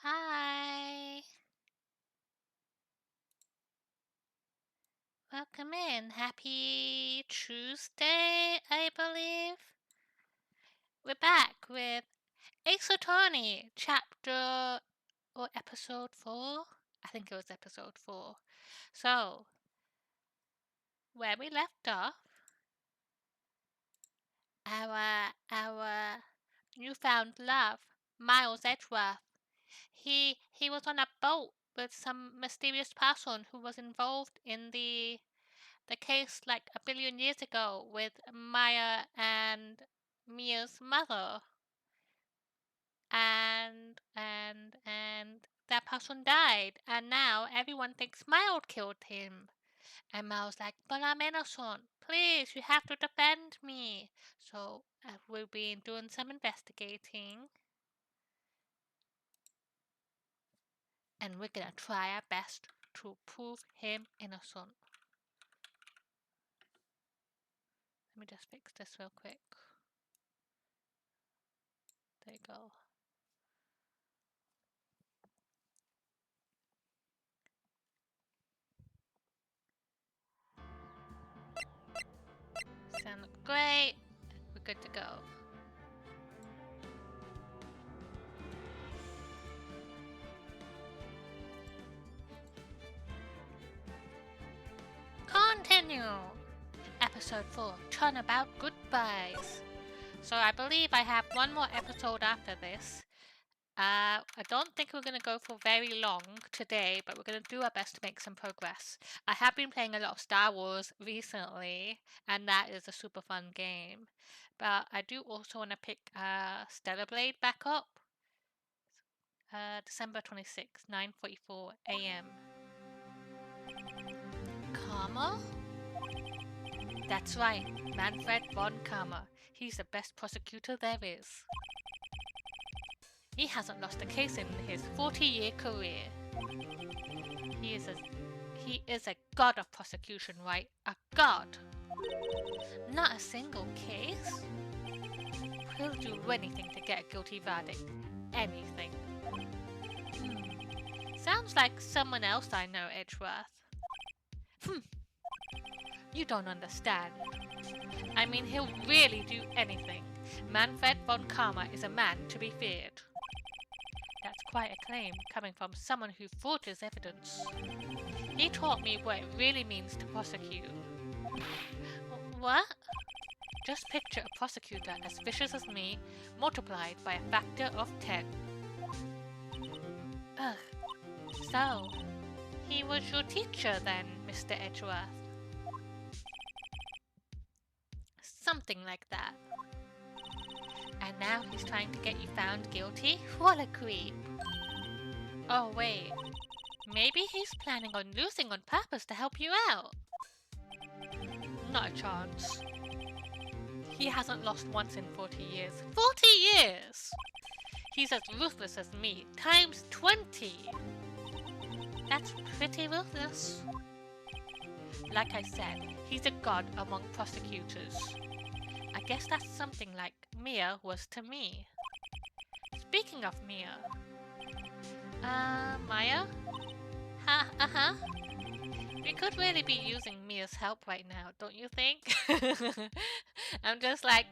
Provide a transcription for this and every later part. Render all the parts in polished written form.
Hi. Welcome in. Happy Tuesday, I believe. We're back with Ace Attorney, chapter or episode 4. I think it was episode 4. So, where we left off, our newfound love, Miles Edgeworth. He was on a boat with some mysterious person who was involved in the case like a billion years ago with Maya and Mia's mother. And that person died, and now everyone thinks Miles killed him. And Miles like, but I'm innocent. Please, you have to defend me. So we'll be doing some investigating. And we're gonna try our best to prove him innocent. Let me just fix this real quick. There you go. Sound great. We're good to go. Continue! Episode 4, Turnabout Goodbyes. So I believe I have one more episode after this. I don't think we're going to go for very long today, but we're going to do our best to make some progress. I have been playing a lot of Star Wars recently, and that is a super fun game. But I do also want to pick Stellar Blade back up. December 26th, 9:44 a.m. Karma? That's right, Manfred von Karma. He's the best prosecutor there is. He hasn't lost a case in his 40-year career. He is a god of prosecution, right? A god. Not a single case. He'll do anything to get a guilty verdict. Anything. Sounds like someone else I know, Edgeworth. You don't understand. I mean, he'll really do anything. Manfred von Karma is a man to be feared. That's quite a claim, coming from someone who forges evidence. He taught me what it really means to prosecute. What? Just picture a prosecutor as vicious as me, multiplied by a factor of 10. Ugh. So, he was your teacher then, Mr. Edgeworth? Something like that. And now he's trying to get you found guilty? What a creep. Oh wait, maybe he's planning on losing on purpose to help you out. Not a chance. He hasn't lost once in 40 years. 40 years! He's as ruthless as me, times 20! That's pretty ruthless. Like I said, he's a god among prosecutors. I guess that's something like Mia was to me. Speaking of Mia... Maya? Uh-huh. We could really be using Mia's help right now, don't you think? I'm just like,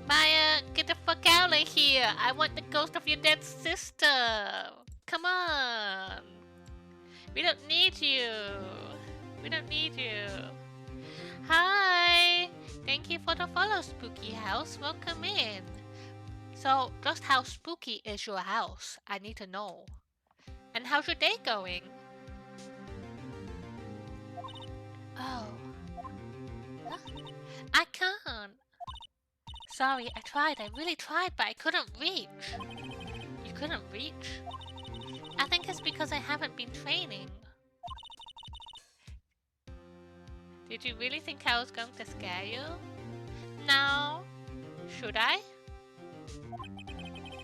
Maya, get the fuck out of here! I want the ghost of your dead sister! Come on! We don't need you! We don't need you! Hi! Thank you for the follow, Spooky House. Welcome in. So, just how spooky is your house? I need to know. And how's your day going? Oh. Huh? I can't. Sorry, I tried. I really tried, but I couldn't reach. You couldn't reach? I think it's because I haven't been training. Did you really think I was going to scare you? No. Should I?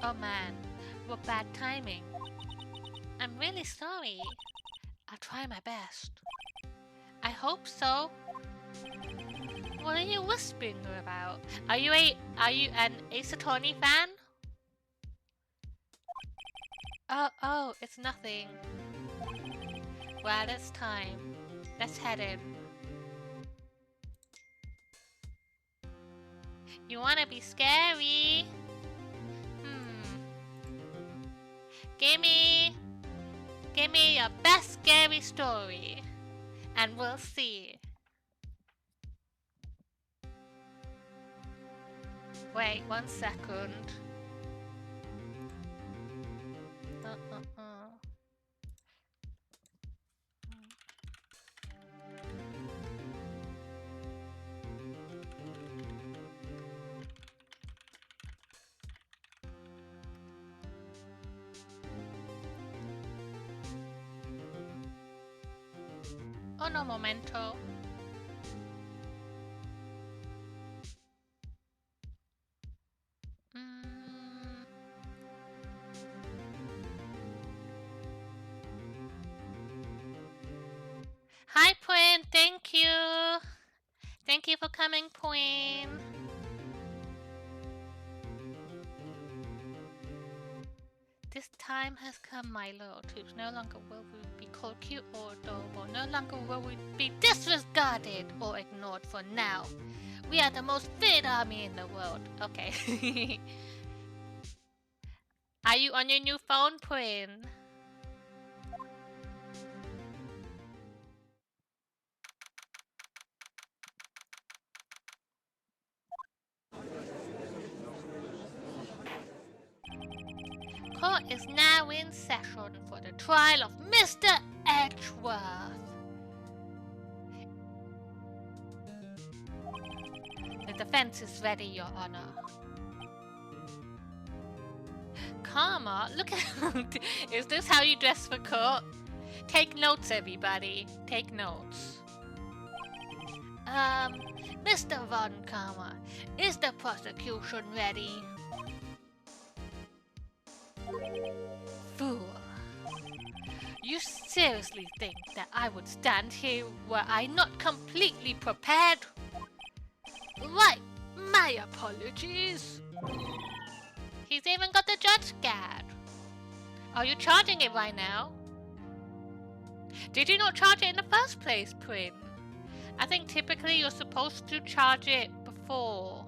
Oh man, what bad timing. I'm really sorry. I'll try my best. I hope so. What are you whispering about? Are you an Ace Attorney fan? Oh, it's nothing. Well, it's time. Let's head in. You wanna be scary? Gimme your best scary story, and we'll see. Wait 1 second. Oh no, momento. Hi, Quinn. Thank you. Thank you for coming, Quinn. This time has come, my little troops. No longer will we be called cute or adorable. No longer will we be disregarded or ignored for now. We are the most fit army in the world. Okay. Are you on your new phone, Quinn? Court is now in session for the trial of Mr. Edgeworth. The defense is ready, Your Honor. Karma, look at... Is this how you dress for court? Take notes, everybody. Take notes. Mr. Von Karma, is the prosecution ready? Fool. You seriously think that I would stand here were I not completely prepared? Right, my apologies. He's even got the judge scared. Are you charging it right now? Did you not charge it in the first place, Quinn? I think typically you're supposed to charge it before.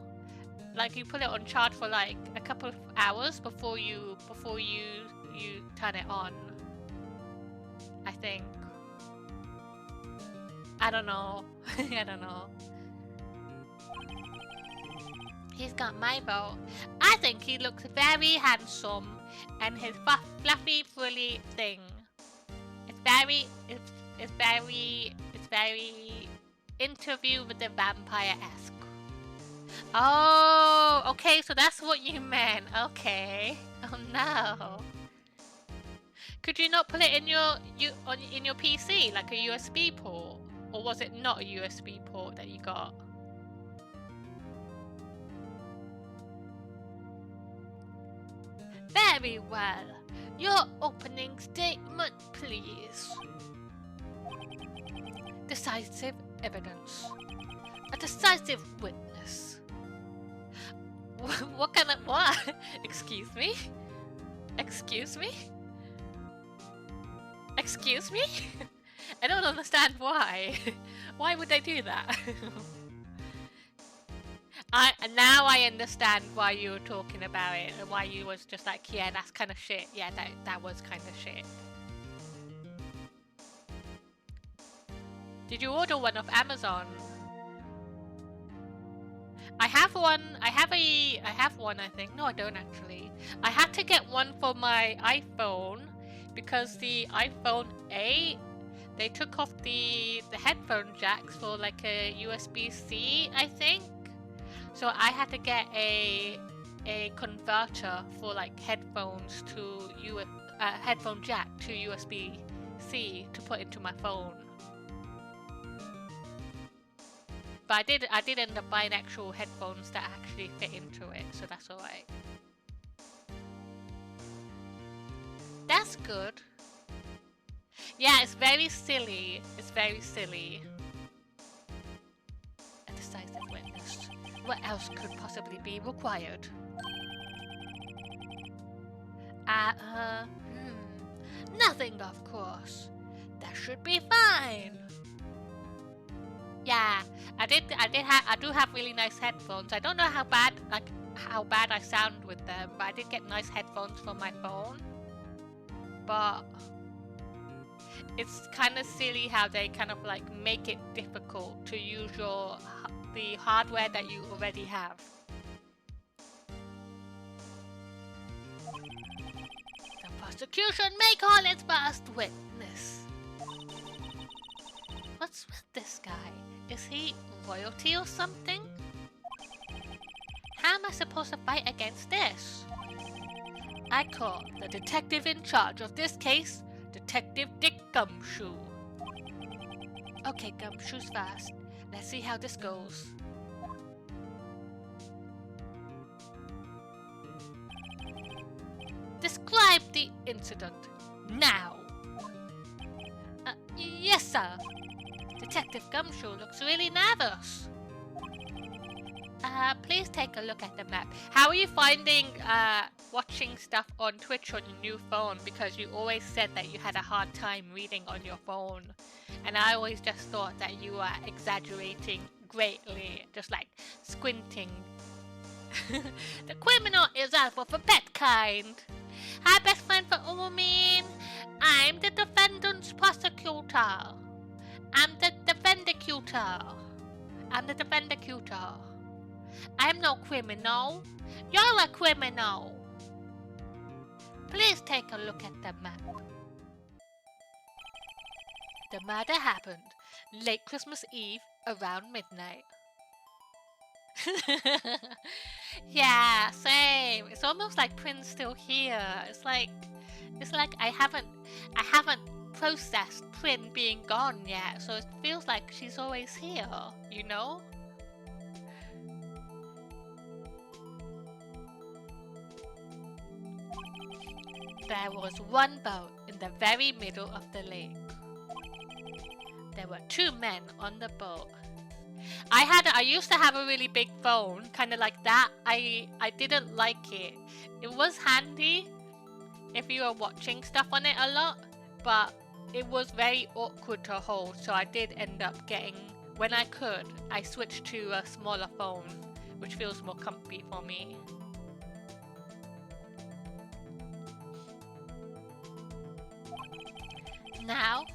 Like you put it on charge for like a couple of hours before you turn it on. I think. I don't know. I don't know. He's got my vote. I think he looks very handsome, and his fluffy, frilly thing. It's very Interview with the Vampire-esque. Oh, okay, so that's what you meant. Okay. Oh no. Could you not put it in your PC like a USB port, or was it not a USB port that you got? Very well. Your opening statement, please. Decisive evidence. A decisive witness. What kind of... what? Excuse me? Excuse me? Excuse me? I don't understand why. Why would they do that? Now I understand why you were talking about it and why you was just like, yeah, that's kind of shit. Yeah, that was kind of shit. Did you order one off Amazon? I have one. I have one, I think. No, I don't actually. I had to get one for my iPhone because the iPhone 8, they took off the headphone jacks for like a USB-C, I think. So I had to get a converter for like headphones to headphone jack to USB-C to put into my phone. But I did end up buying actual headphones that actually fit into it, so that's alright. That's good. Yeah, it's very silly. It's very silly. A decisive witness. What else could possibly be required? Nothing, of course. That should be fine. Yeah, I do have really nice headphones. I don't know how bad I sound with them, but I did get nice headphones for my phone. But it's kind of silly how they kind of like make it difficult to use the hardware that you already have. The prosecution may call its first witness. What's with this guy? Is he royalty or something? How am I supposed to fight against this? I call the detective in charge of this case, Detective Dick Gumshoe. Okay, Gumshoe's fast. Let's see how this goes. Describe the incident, now. Yes, sir. Detective Gumshoe looks really nervous. Please take a look at the map. How are you finding watching stuff on Twitch on your new phone? Because you always said that you had a hard time reading on your phone. And I always just thought that you were exaggerating greatly, just like squinting. The criminal is alpha for pet kind. Hi, best friend for Umin. I'm the defendant's prosecutor. I'm the defendicutor. I'm no criminal. You're a criminal. Please take a look at the map. The murder happened late Christmas Eve around midnight. Yeah, same. It's almost like Prin's still here. It's like I haven't processed Prin being gone yet, so it feels like she's always here, you know? There was one boat in the very middle of the lake. There were 2 men on the boat. I used to have a really big phone, kind of like that. I didn't like it. It was handy if you were watching stuff on it a lot, but it was very awkward to hold, so I did end up getting, when I could, I switched to a smaller phone, which feels more comfy for me. Now,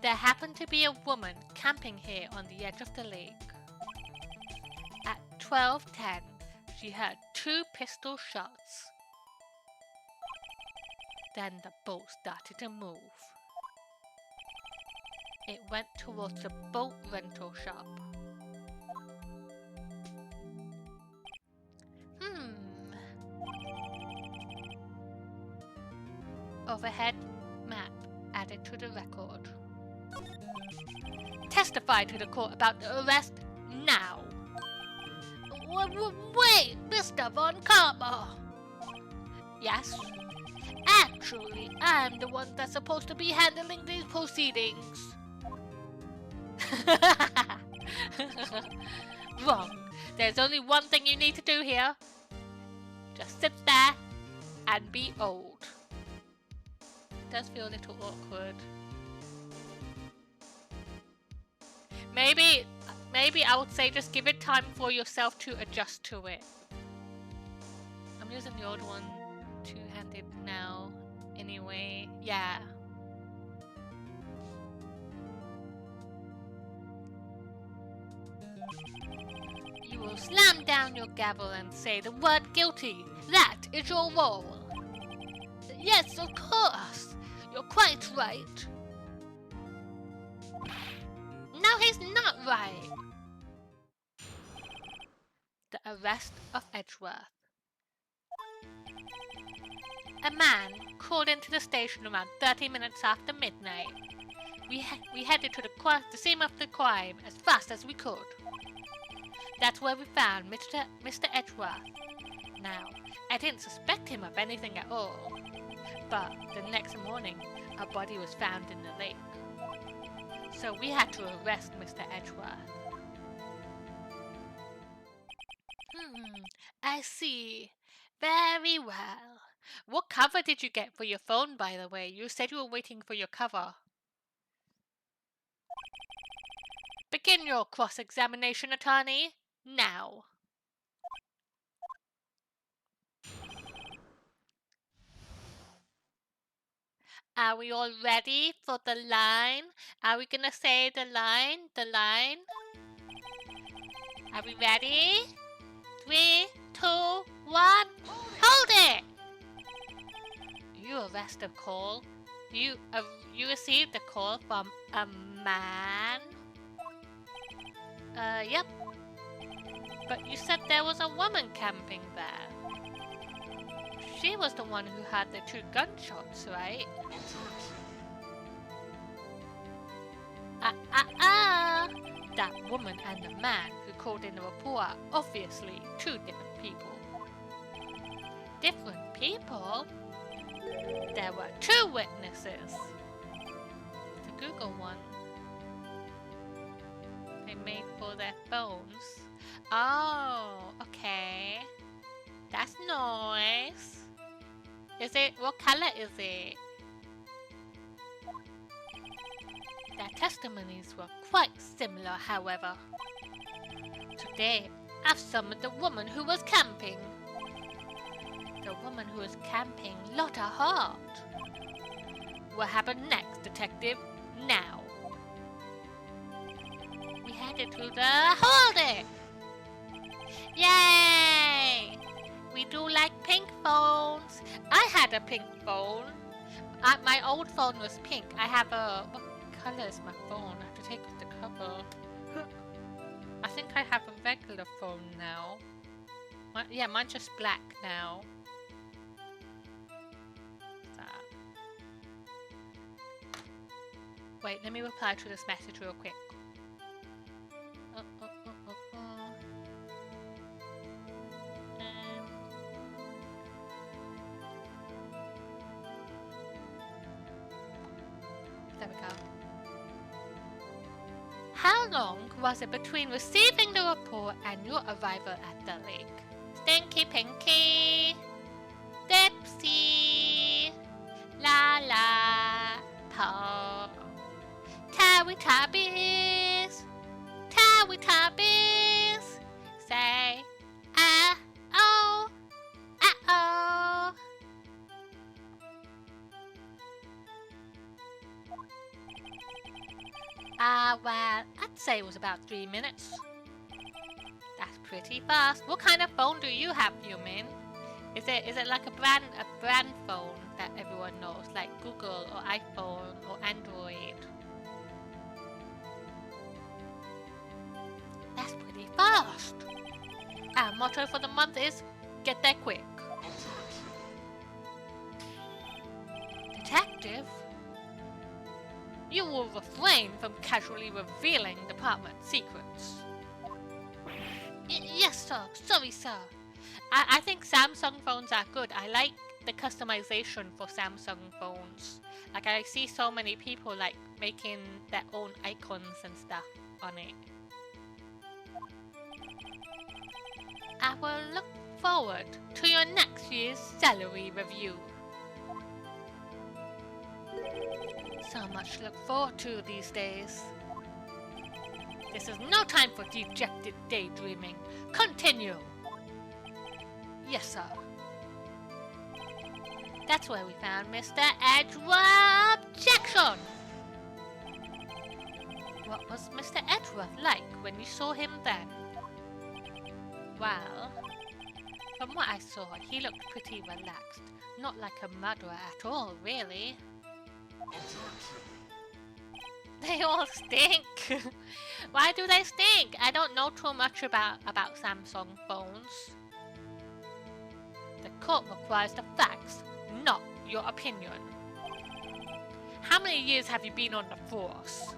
there happened to be a woman camping here on the edge of the lake. At 12:10, she heard 2 pistol shots. Then the boat started to move. It went towards the boat rental shop. Overhead map added to the record. Testify to the court about the arrest now. Wait, Mr. Von Karma. Yes? Actually, I'm the one that's supposed to be handling these proceedings. Wrong. There's only one thing you need to do here. Just sit there and be old. It does feel a little awkward. Maybe I would say just give it time for yourself to adjust to it. I'm using the old one two-handed now anyway. Yeah. You will slam down your gavel and say the word guilty. That is your role. Yes, of course. You're quite right. No, he's not right. The arrest of Edgeworth. A man called into the station around 30 minutes after midnight. We headed to the scene of the crime as fast as we could. That's where we found Mr. Edgeworth. Now, I didn't suspect him of anything at all. But the next morning, a body was found in the lake. So we had to arrest Mr. Edgeworth. I see. Very well. What cover did you get for your phone, by the way? You said you were waiting for your cover. Begin your cross-examination, attorney. Now. Are we all ready for the line? Are we gonna say the line? The line? Are we ready? 3, 2, 1. Hold it! You arrested a call. You received a call from a man? Yep. But you said there was a woman camping there. She was the one who had the 2 gunshots, right? That woman and the man who called in the report are obviously 2 different people. Different people? There were 2 witnesses. The Google one. They made for their phones. Oh, okay. That's nice. What color is it? Their testimonies were quite similar, however. Today, I've summoned the woman who was camping. The woman who was camping lost her heart. What happened next, detective? Now. We headed to the... Hold it! Yay! We do like pink phones. I had a pink phone. My old phone was pink. I have a... What color is my phone? I have to take off the cover. I think I have a regular phone now. Yeah, mine's just black now. Wait, let me reply to this message real quick. There we go. How long was it between receiving the report and your arrival at the lake? Stinky Pinky, Dipsy, La La, Paw, Teletubbies, say, ah-oh, ah-oh. Well, I'd say it was about 3 minutes. That's pretty fast. What kind of phone do you have, Yumin? Is it like a brand phone that everyone knows, like Google or iPhone or Android? That's pretty fast. Our motto for the month is get there quick. Detective? You will refrain from casually revealing department secrets. Yes, sir. Sorry, sir. I think Samsung phones are good. I like the customization for Samsung phones. Like, I see so many people, like, making their own icons and stuff on it. I will look forward to your next year's salary review. So much to look forward to these days. This is no time for dejected daydreaming. Continue! Yes, sir. That's where we found Mr. Edgeworth Jackson! What was Mr. Edgeworth like when you saw him then? Well, from what I saw, he looked pretty relaxed. Not like a murderer at all, really. They all stink! Why do they stink? I don't know too much about Samsung phones. The court requires the facts, not your opinion. How many years have you been on the force?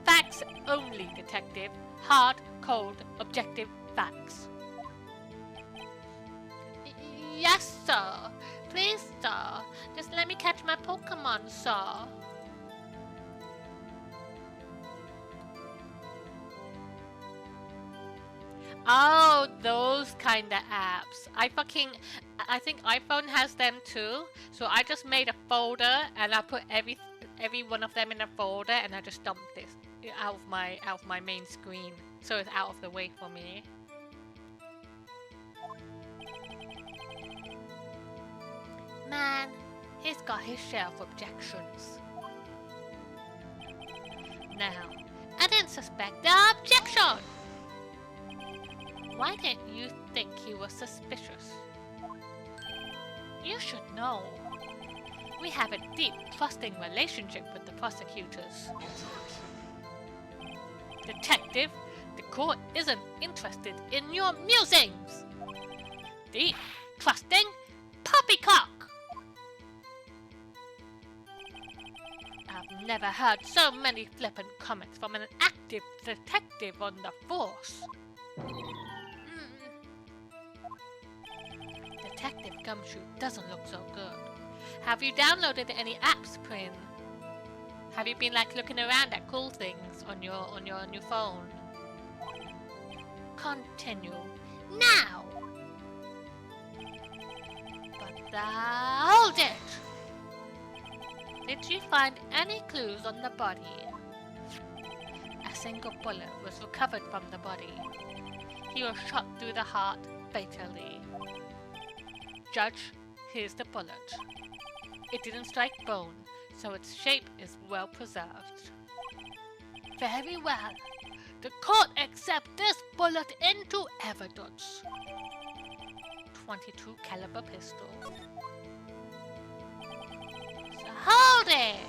Facts only, detective. Hard, cold, objective facts. Yes, sir. Please, sir. Just let me catch my Pokemon, sir. Oh, those kind of apps. I think iPhone has them too. So I just made a folder and I put every one of them in a folder and I just dumped this out of my main screen. So it's out of the way for me. Man, he's got his share of objections. Now, I didn't suspect the objection! Why didn't you think he was suspicious? You should know. We have a deep, trusting relationship with the prosecutors. Detective, the court isn't interested in your musings! Deep, trusting, poppycock! I've never heard so many flippant comments from an active detective on the force. Detective Gumshoe doesn't look so good. Have you downloaded any apps, Prin? Have you been looking around at cool things on your new phone? Continue now. But hold it! Did you find any clues on the body? A single bullet was recovered from the body. He was shot through the heart fatally. Judge, here's the bullet. It didn't strike bone, so its shape is well preserved. Very well. The court accepts this bullet into evidence. 22 caliber pistol. So hold it!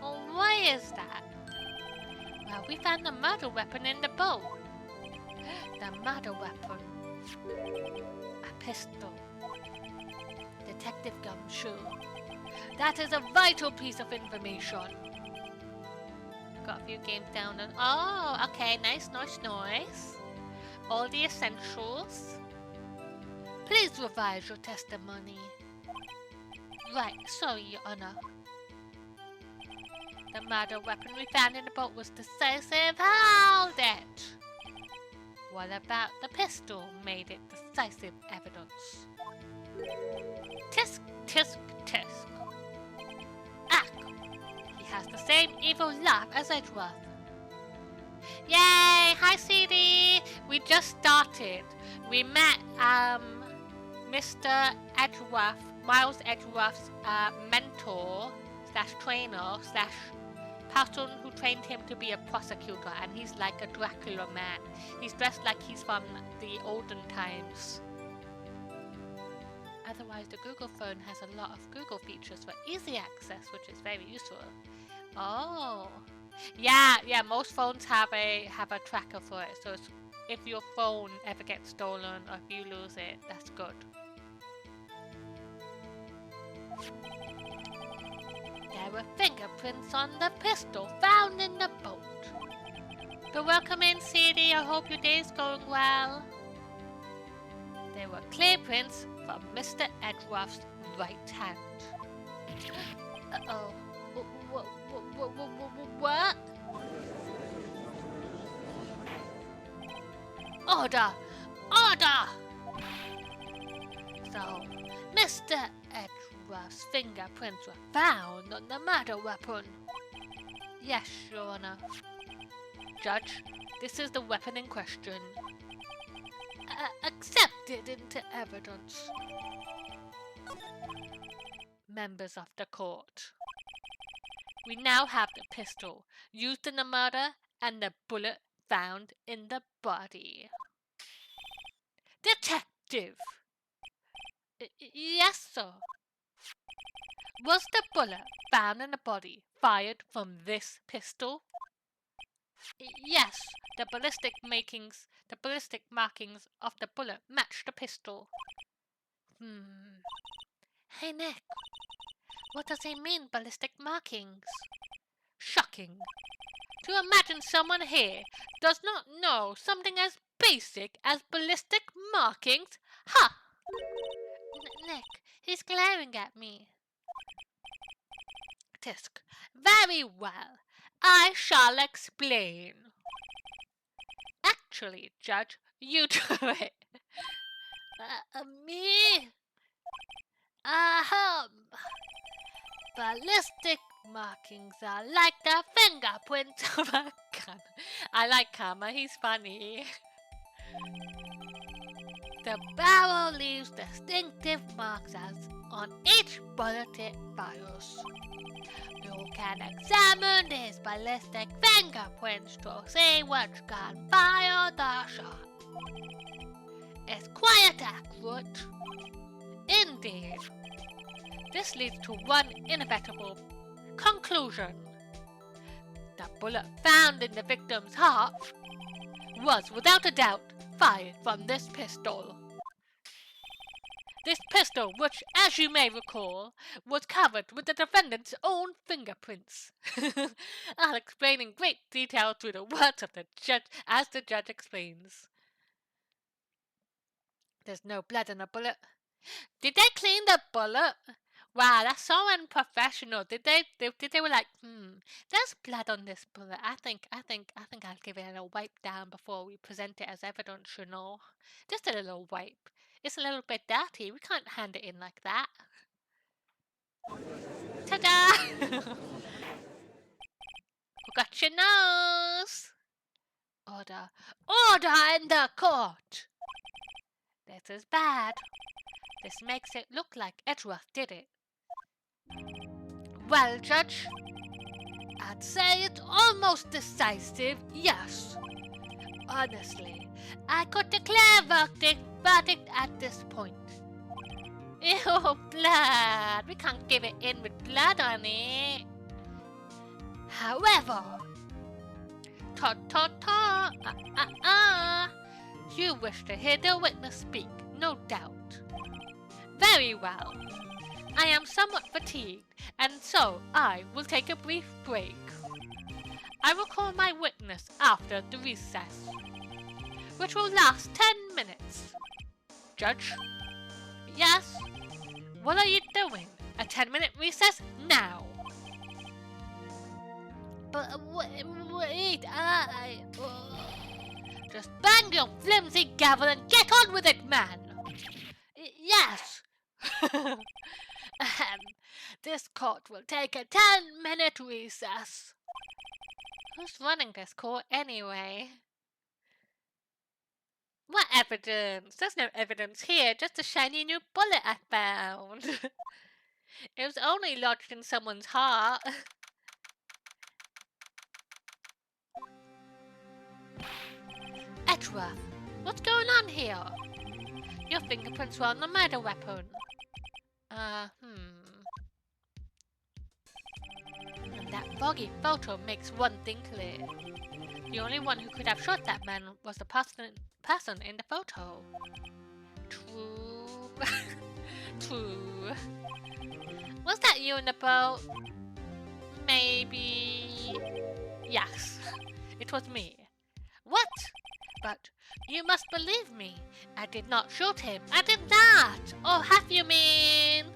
Well, why is that? Well, we found the murder weapon in the boat. The murder weapon. A pistol. Detective Gumshoe. That is a vital piece of information. Got a few games down and... Oh, okay, nice. All the essentials. Please revise your testimony. Right, sorry, Your Honor. The murder weapon we found in the boat was decisive. Hold it! What about the pistol made it decisive evidence? Tisk, tisk, tisk. Ah! He has the same evil laugh as Edgeworth. Yay! Hi, CD! We just started. We met, Mr. Edgeworth, Miles Edgeworth's, mentor, / trainer, / person who trained him to be a prosecutor, and he's like a Dracula man. He's dressed like he's from the olden times. Otherwise, the Google phone has a lot of Google features for easy access, which is very useful. Oh, yeah. Most phones have a tracker for it. So if your phone ever gets stolen or if you lose it, that's good. There were fingerprints on the pistol found in the boat. But welcome in, CD. I hope your day's going well. There were clear prints from Mr. Edgeworth's right hand. Uh-oh. What? Order! So, Mr. Edgeworth's fingerprints were found on the murder weapon. Yes, Your Honor. Judge, this is the weapon in question. Accepted into evidence. Members of the court. We now have the pistol used in the murder and the bullet found in the body. Detective! Yes, sir. Was the bullet found in the body fired from this pistol? Yes, the ballistic markings of the bullet match the pistol. Hey, Nick. What does he mean, ballistic markings? Shocking. To imagine someone here does not know something as basic as ballistic markings? Ha! Nick, he's glaring at me. Tisk. Very well. I shall explain. Naturally, Judge. You do it. Me? Ballistic markings are like the fingerprints of a gun. I like Karma, he's funny. The barrel leaves distinctive marks as on each bullet it fires. You can examine these ballistic fingerprints to see which can fire the shot. It's quite accurate. Indeed. This leads to one inevitable conclusion. The bullet found in the victim's heart was without a doubt fired from this pistol. This pistol, which, as you may recall, was covered with the defendant's own fingerprints. I'll explain in great detail through the words of the judge as the judge explains. There's no blood in the bullet. Did they clean the bullet? Wow, that's so unprofessional. Did they were like, there's blood on this bullet. I think I'll give it a little wipe down before we present it as evidence, you know. Just a little wipe. It's a little bit dirty. We can't hand it in like that. Ta-da! Got your nose. Order in the court. This is bad. This makes it look like Edgeworth did it. Well, Judge, I'd say it's almost decisive, yes. Honestly, I could declare verdict at this point. Ew, blood. We can't give it in with blood on it. However, you wish to hear the witness speak, no doubt. Very well. I am somewhat fatigued, and so I will take a brief break. I will call my witness after the recess, which will last 10 minutes. Judge? Yes? What are you doing? A 10-minute recess now. But wait, Just bang your flimsy gavel and get on with it, man! Yes! This court will take a 10-minute recess. Who's running this court anyway? What evidence? There's no evidence here, just a shiny new bullet I found. It was only lodged in someone's heart. Edgeworth, what's going on here? Your fingerprints were on the murder weapon. And that foggy photo makes one thing clear. The only one who could have shot that man was the person in the photo. True. True. Was that you in the boat? Maybe... Yes, it was me. What? But you must believe me. I did not shoot him. I did not! Oh, have you mean?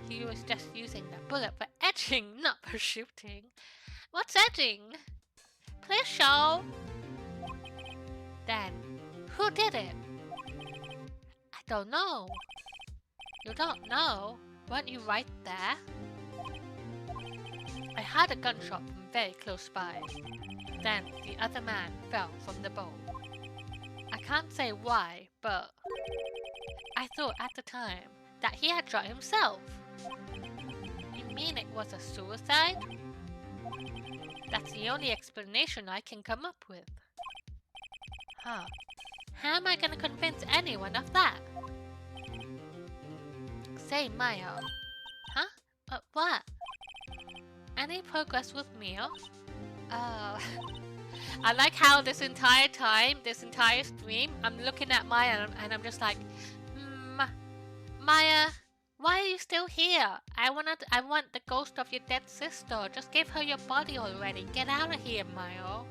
He was just using the bullet for edging, not for shooting. What's edging? Please show. Then, who did it? I don't know. You don't know? Weren't you right there? I heard a gunshot from very close by. Then the other man fell from the boat. I can't say why, but I thought at the time that he had shot himself. You mean it was a suicide? That's the only explanation I can come up with. Huh. How am I gonna convince anyone of that? Say, Maya. Huh? What? Any progress with Mia? Oh. I like how this entire time, this entire stream, I'm looking at Maya and I'm just like, Maya, why are you still here? I want the ghost of your dead sister. Just give her your body already. Get out of here, Maya.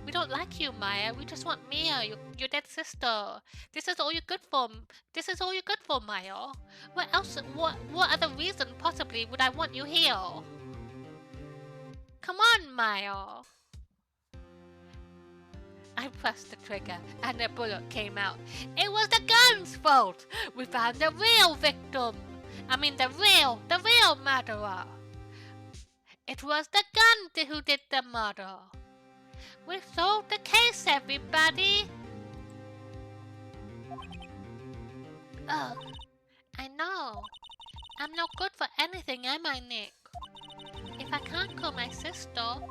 We don't like you, Maya. We just want Mia, your dead sister. This is all you're good for. This is all you're good for, Maya. What else? What other reason possibly would I want you here? Come on, Maya. I pressed the trigger and the bullet came out. It was the gun's fault. We found the real victim. The real murderer. It was the gun who did the murder. We solved the case, everybody. Ugh, I know. I'm not good for anything, am I, Nick? If I can't kill my sister,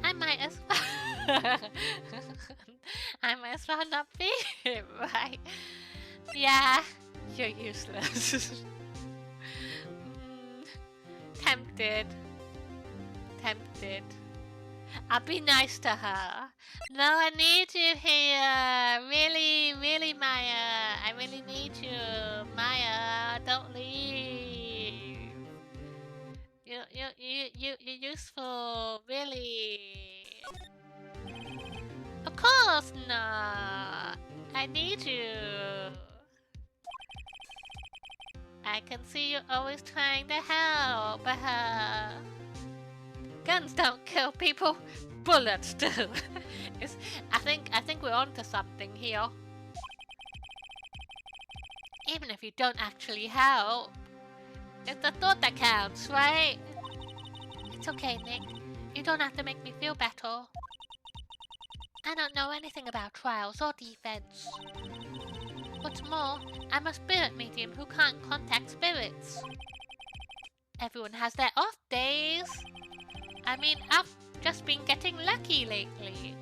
I might as well. I might as well not be here, right? Yeah, you're useless. Tempted. I'll be nice to her. No, I need you here. Really, Maya. I really need you. Maya, don't leave. You're useful, really. Of course not. I need you. I can see you're always trying to help. Guns don't kill people. Bullets do. I think we're onto something here. Even if you don't actually help, it's the thought that counts, right? It's okay, Nick. You don't have to make me feel better. I don't know anything about trials or defense. What's more, I'm a spirit medium who can't contact spirits. Everyone has their off days. I've just been getting lucky lately.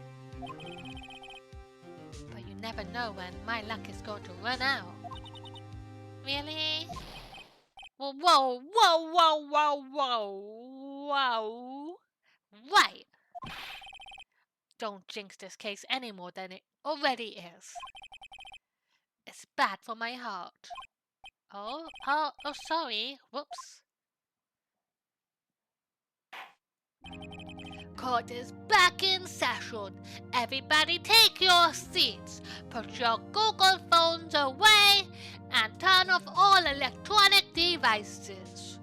But you never know when my luck is going to run out. Really? Whoa. Right. Don't jinx this case any more than it already is. It's bad for my heart. Oh, sorry. Whoops. Court is back in session. Everybody take your seats. Put your Google phones away and turn off all electronic devices.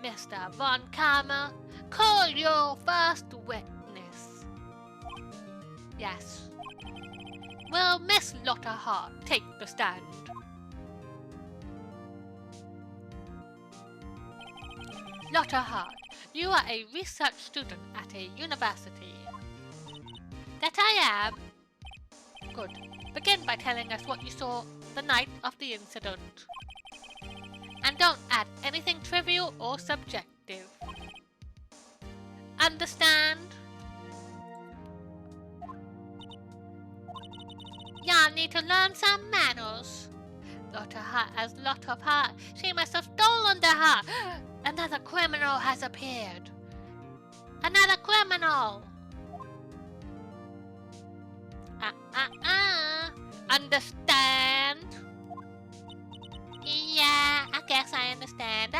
Mr. Von Karma, call your first witness. Yes. Will Miss Lotta Hart take the stand? Lotta Hart, you are a research student at a university. That I am. Good. Begin by telling us what you saw the night of the incident. And don't add anything trivial or subjective. Understand? Y'all need to learn some manners. Lotta Hart has lot of heart. She must have stolen the heart. Another criminal has appeared. Another criminal! Understand? Yeah, I guess I understand.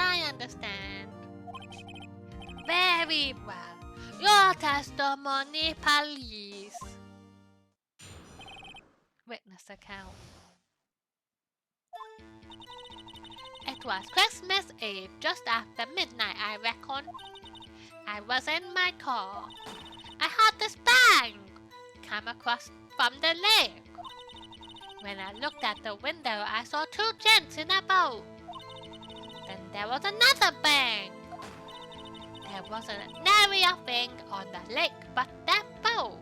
Very well. Your testimony, police. Witness account. It was Christmas Eve, just after midnight, I reckon. I was in my car. I heard this bang come across from the lake. When I looked at the window, I saw two gents in a boat. Then there was another bang. There wasn't nary a thing on the lake but that boat.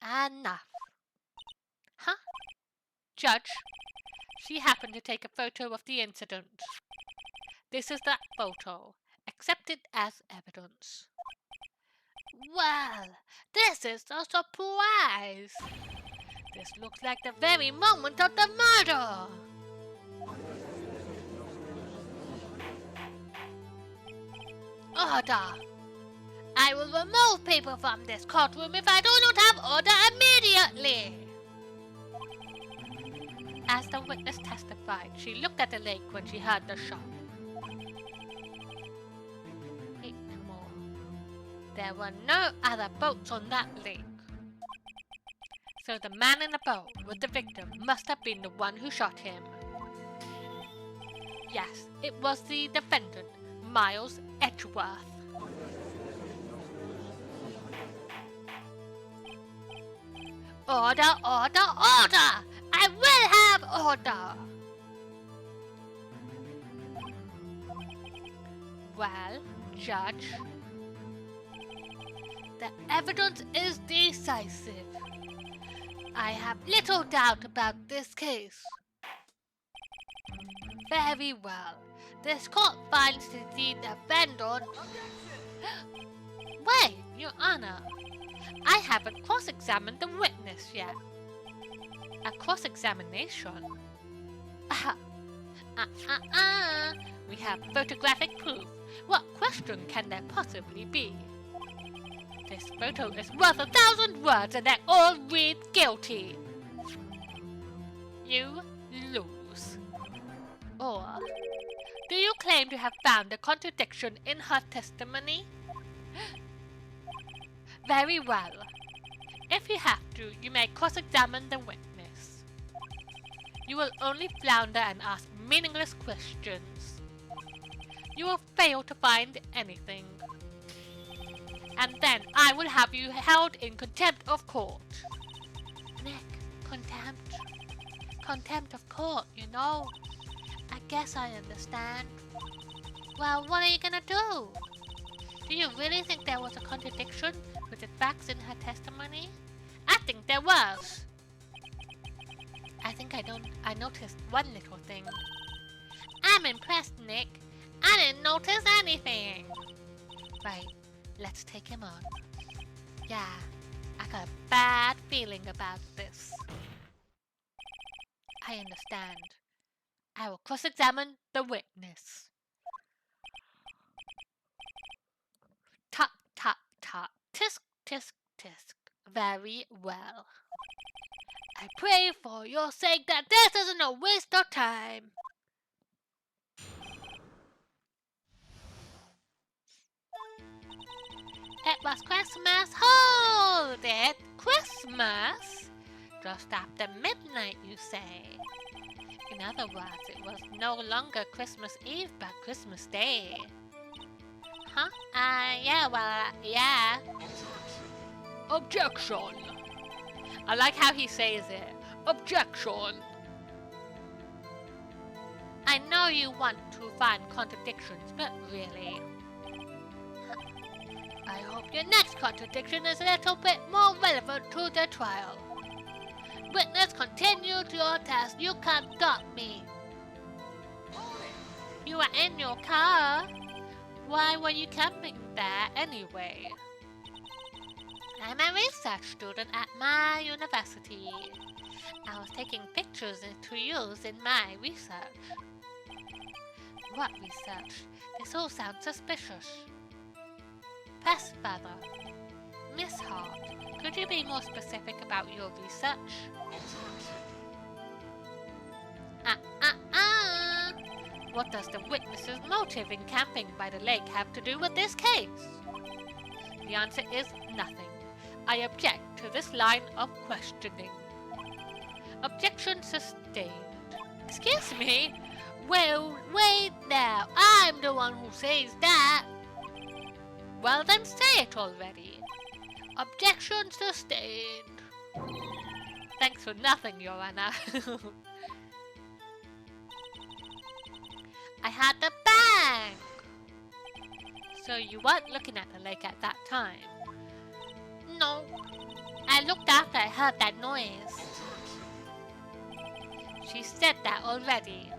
Enough. Huh? Judge, she happened to take a photo of the incident. This is that photo. Accept it as evidence. Well, this is a surprise. This looks like the very moment of the murder. Order. I will remove people from this courtroom if I do not have order immediately. As the witness testified, she looked at the lake when she heard the shot. Wait more. There were no other boats on that lake. So the man in the boat with the victim must have been the one who shot him. Yes, it was the defendant, Miles Edgeworth. Order, order, order! I will have order! Well, Judge, the evidence is decisive. I have little doubt about this case. Very well. This court finds the defendant. Wait, Your Honor. I haven't cross-examined the witness yet. A cross-examination? We have photographic proof. What question can there possibly be? This photo is worth 1,000 words and they all read guilty. You lose. Or, do you claim to have found a contradiction in her testimony? Very well. If you have to, you may cross-examine the witness. You will only flounder and ask meaningless questions. You will fail to find anything. And then I will have you held in contempt of court. Nick, contempt? Contempt of court, you know. I guess I understand. Well, what are you gonna do? Do you really think there was a contradiction with the facts in her testimony? I think there was. I think I noticed one little thing. I'm impressed, Nick. I didn't notice anything. Right, let's take him on. Yeah, I got a bad feeling about this. I understand. I will cross-examine the witness. Tut, tut, tut. Tisk, tisk, tisk. Very well. I pray for your sake that this isn't a waste of time. It was Christmas. Hold it! Christmas? Just after midnight, you say? In other words, it was no longer Christmas Eve, but Christmas Day. Huh? Yeah. Objection! I like how he says it. Objection! I know you want to find contradictions, but really... I hope your next contradiction is a little bit more relevant to the trial. Witness, continue to your test. You can't stop me. You were in your car. Why were you camping there anyway? I'm a research student at my university. I was taking pictures to use in my research. What research? This all sounds suspicious. Press further. Miss Hart, could you be more specific about your research? What does the witness's motive in camping by the lake have to do with this case? The answer is nothing. I object to this line of questioning. Objection sustained. Excuse me? Well, wait now. I'm the one who says that. Well then say it already. Objection sustained. Thanks for nothing, Your Honor. I had the bag! So you weren't looking at the lake at that time? No. I looked after I heard that noise. She said that already.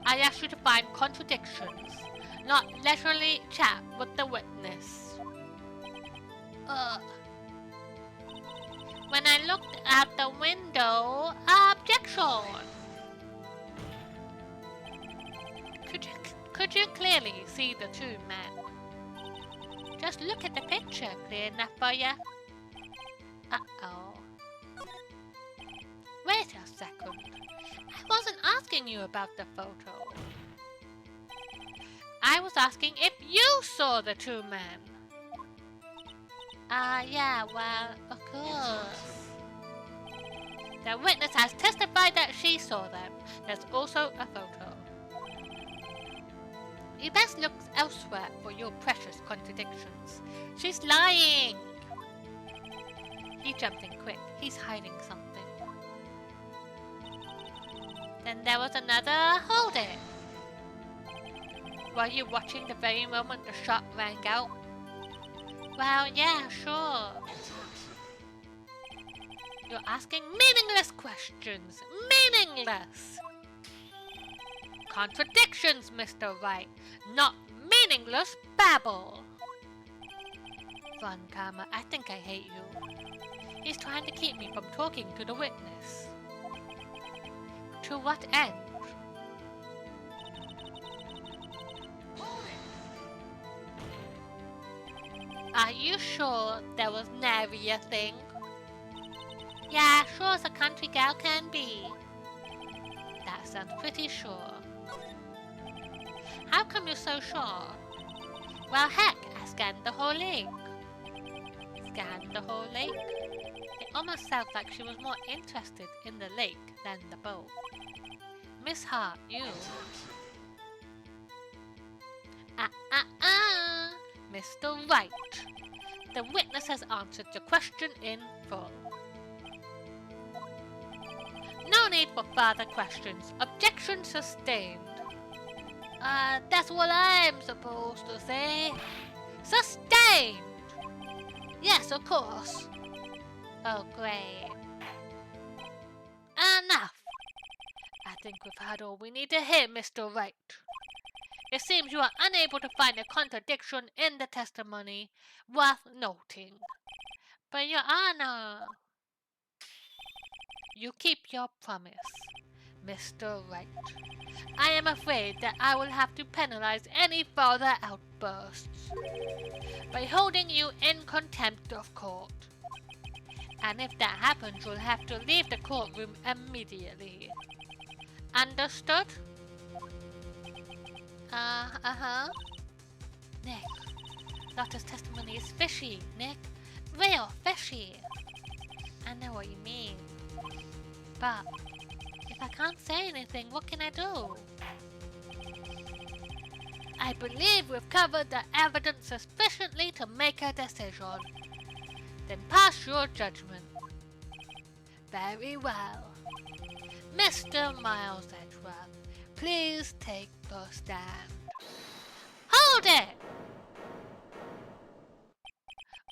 I asked you to find contradictions, not literally chat with the witness. When I looked out the window, objection! Could you clearly see the two men? Just look at the picture, clear enough for you? Uh-oh. Wait a second. I wasn't asking you about the photo. I was asking if you saw the two men. Yeah, well, of course. The witness has testified that she saw them. There's also a photo. You best look elsewhere for your precious contradictions. She's lying! He jumped in quick. He's hiding something. Then there was another hold it. Were you watching the very moment the shot rang out? Well, yeah, sure. You're asking meaningless questions. Meaningless! Contradictions, Mr. Wright. Not meaningless babble. Run, Karma. I think I hate you. He's trying to keep me from talking to the witness. To what end? Are you sure there was nary a thing? Yeah, sure as a country gal can be. That sounds pretty sure. How come you're so sure? Well, heck, I scanned the whole lake. Scanned the whole lake? It almost sounds like she was more interested in the lake than the boat. Miss Hart, you... Mr. Wright. The witness has answered your question in full. No need for further questions. Objection sustained. That's what I'm supposed to say. Sustained! Yes, of course. Oh, great. Enough! I think we've heard all we need to hear, Mr. Wright. It seems you are unable to find a contradiction in the testimony worth noting. But Your Honor... You keep your promise, Mr. Wright. I am afraid that I will have to penalize any further outbursts by holding you in contempt of court. And if that happens, you'll have to leave the courtroom immediately. Understood? Nick, Lotta's testimony is fishy, Nick. Real fishy. I know what you mean. But if I can't say anything, what can I do? I believe we've covered the evidence sufficiently to make a decision. Then pass your judgment. Very well. Mr. Miles Edgeworth, please take the stand. Hold it!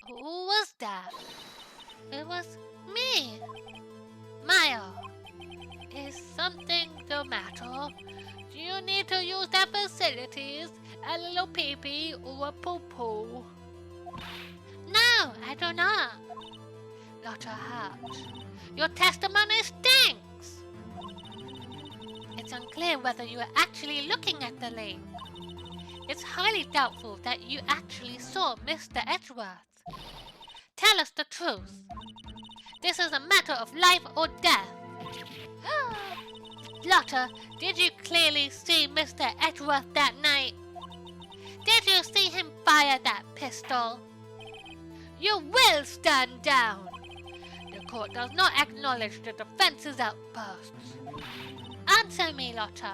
Who was that? It was me. Maya, is something the matter? Do you need to use their facilities? A little pee-pee or a poo-poo? No, I do not. Lotta Hart, your testimony stinks. It's unclear whether you are actually looking at the lake. It's highly doubtful that you actually saw Mr. Edgeworth. Tell us the truth. This is a matter of life or death. Lotta, did you clearly see Mr. Edgeworth that night? Did you see him fire that pistol? You will stand down. The court does not acknowledge the defense's outbursts. Answer me, Lotta.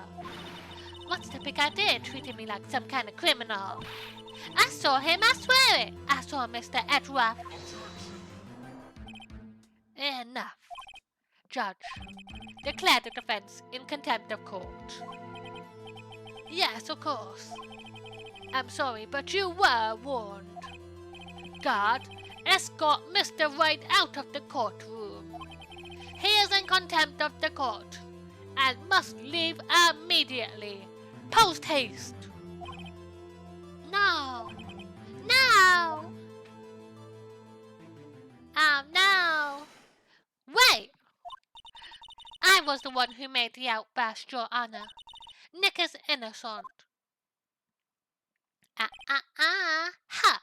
What's the big idea treating me like some kind of criminal? I saw him, I swear it. I saw Mr. Edgeworth. Enough. Judge, declare the defense in contempt of court. Yes, of course. I'm sorry, but you were warned. Guard, escort Mr. Wright out of the courtroom. He is in contempt of the court and must leave immediately. Post haste. No. No. Oh, no. Wait. I was the one who made the outburst, Your Honor. Nick is innocent. Ha!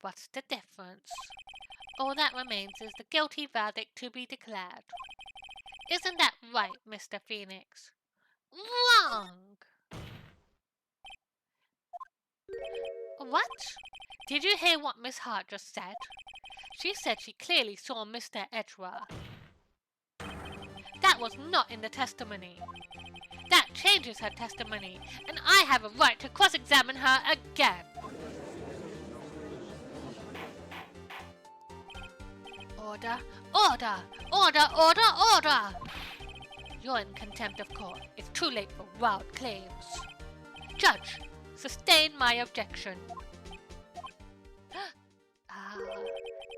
What's the difference? All that remains is the guilty verdict to be declared. Isn't that right, Mr. Phoenix? Wrong! What? Did you hear what Miss Hart just said? She said she clearly saw Mr. Edgeworth. That was not in the testimony. That changes her testimony, and I have a right to cross-examine her again. Order! Order! Order! Order! Order! You're in contempt of court. It's too late for wild claims. Judge, sustain my objection.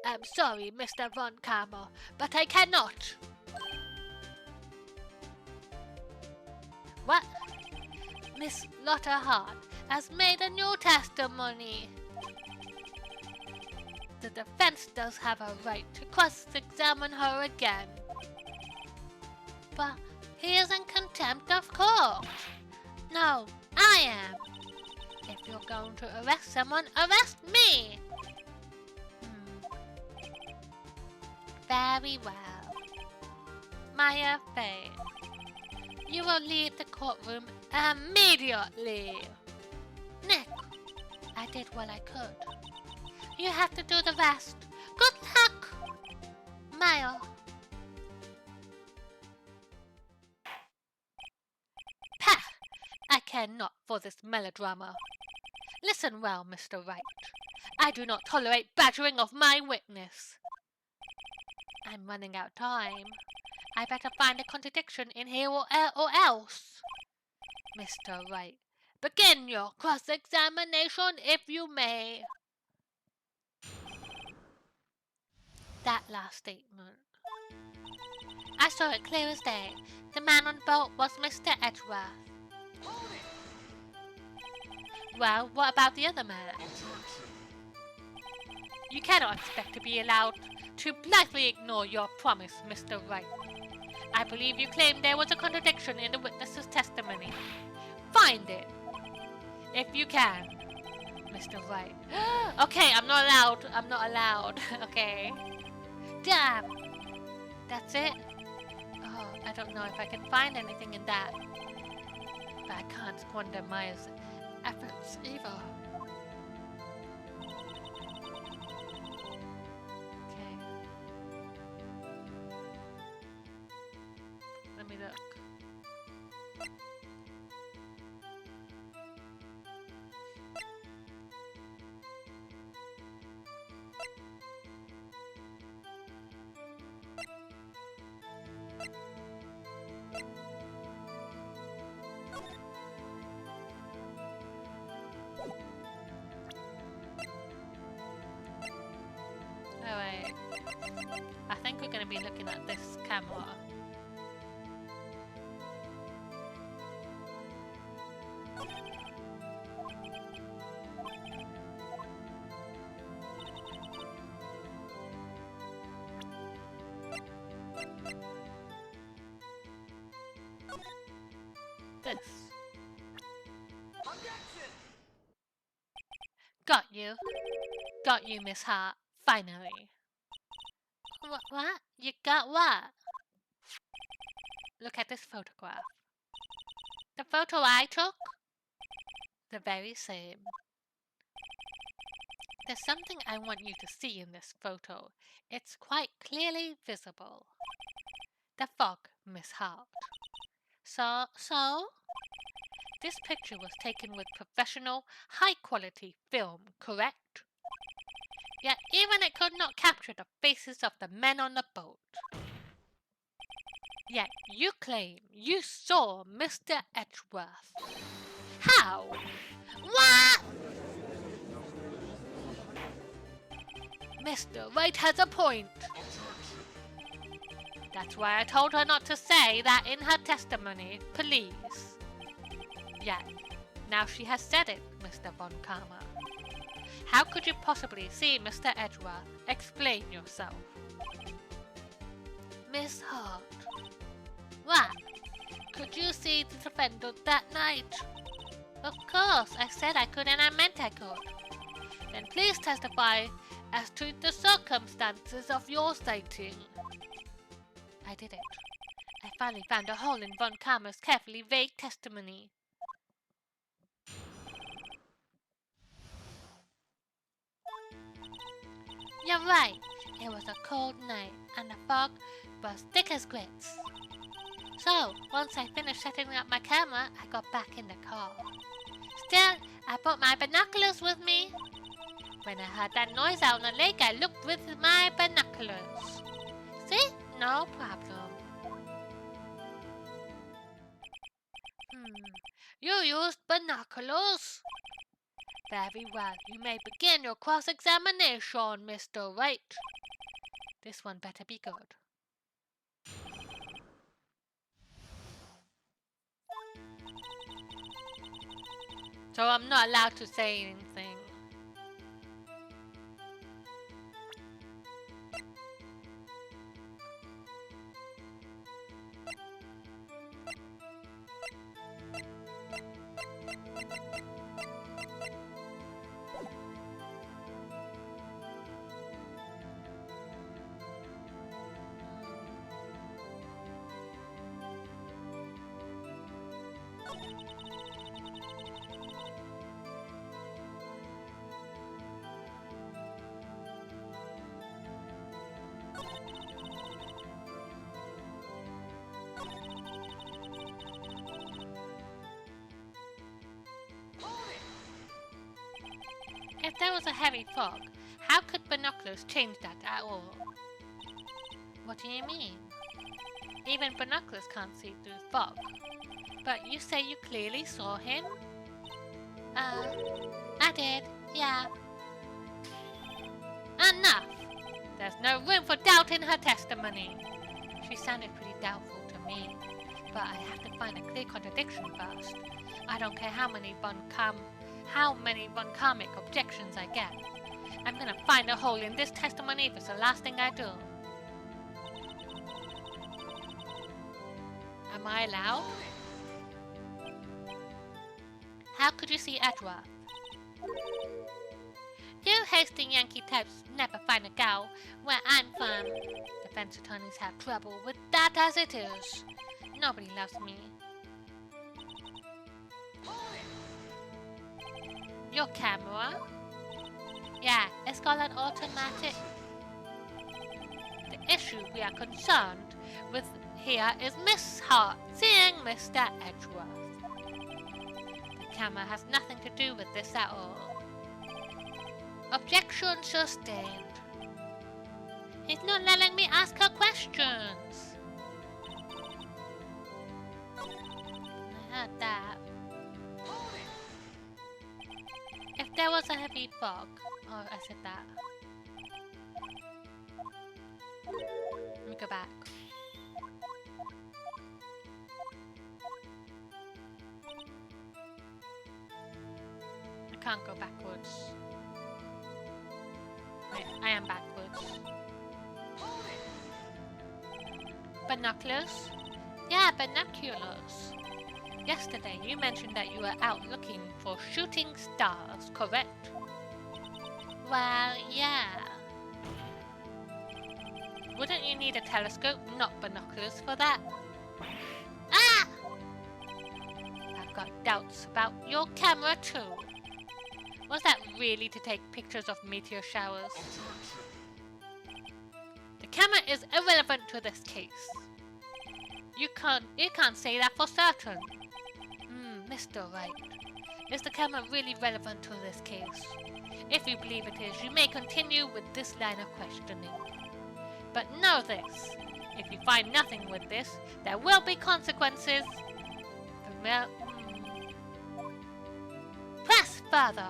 I'm sorry, Mr. Von Karma, but I cannot. What? Miss Lotta Hart has made a new testimony. The defense does have a right to cross-examine her again. But he is in contempt of court. No, I am. If you're going to arrest someone, arrest me. Very well. Maya Fay, you will leave the courtroom immediately. Nick, I did what I could. You have to do the rest. Good luck, Maya. Pah! I care not for this melodrama. Listen well, Mr. Wright. I do not tolerate badgering of my witness. I'm running out of time. I better find a contradiction in here or else. Mr. Wright, begin your cross-examination if you may. That last statement. I saw it clear as day. The man on the boat was Mr. Edgeworth. Well, what about the other man? You cannot expect to be allowed to blithely ignore your promise, Mr. Wright. I believe you claimed there was a contradiction in the witness's testimony. Find it, if you can, Mr. Wright. Okay, I'm not allowed. Okay. Damn. That's it? Oh, I don't know if I can find anything in that. But I can't squander Maya's efforts either. Okay. Let me look. Alright. I think we're going to be looking at this camera. This. Got you. Got you, Miss Hart. Finally. What? You got what? Look at this photograph. The photo I took? The very same. There's something I want you to see in this photo. It's quite clearly visible. The fog, Miss Hart. So? This picture was taken with professional, high-quality film, correct? Yet even it could not capture the faces of the men on the boat. Yet you claim you saw Mr. Edgeworth. How? What? Mr. Wright has a point. That's why I told her not to say that in her testimony, please. Yet, now she has said it, Mr. Von Karma. How could you possibly see Mr. Edgeworth? Explain yourself. Miss Hart. What? Could you see the defendant that night? Of course, I said I could and I meant I could. Then please testify as to the circumstances of your sighting. I did it. I finally found a hole in Von Karma's carefully vague testimony. You're right. It was a cold night, and the fog was thick as grits. So, once I finished setting up my camera, I got back in the car. Still, I brought my binoculars with me. When I heard that noise out on the lake, I looked with my binoculars. See? No problem. You used binoculars? Very well. You may begin your cross-examination, Mr. Wright. This one better be good. So I'm not allowed to say anything. If there was a heavy fog, how could binoculars change that at all? What do you mean? Even binoculars can't see through fog. But you say you clearly saw him? I did, yeah. Enough! There's no room for doubt in her testimony. She sounded pretty doubtful to me, but I have to find a clear contradiction first. I don't care how many von karmic objections I get. I'm gonna find a hole in this testimony if it's the last thing I do. Am I allowed? How could you see Edgeworth? You hasty Yankee types never find a gal where I'm from. Defense attorneys have trouble with that as it is. Nobody loves me. Your camera? Yeah, it's got an automatic. The issue we are concerned with here is Miss Hart seeing Mr. Edgeworth. The camera has nothing to do with this at all. Objection sustained. He's not letting me ask her questions. I heard that. If there was a heavy fog... Oh, I said that. Let me go back. I can't go backwards. Wait, I am backwards. Binoculars? Yeah, binoculars. Yesterday, you mentioned that you were out looking for shooting stars, correct? Well, yeah. Wouldn't you need a telescope, not binoculars, for that? Ah! I've got doubts about your camera, too. Was that really to take pictures of meteor showers? The camera is irrelevant to this case. You can't say that for certain. Mr. Wright, is the camera really relevant to this case? If you believe it is, you may continue with this line of questioning. But know this, if you find nothing with this, there will be consequences. Press further.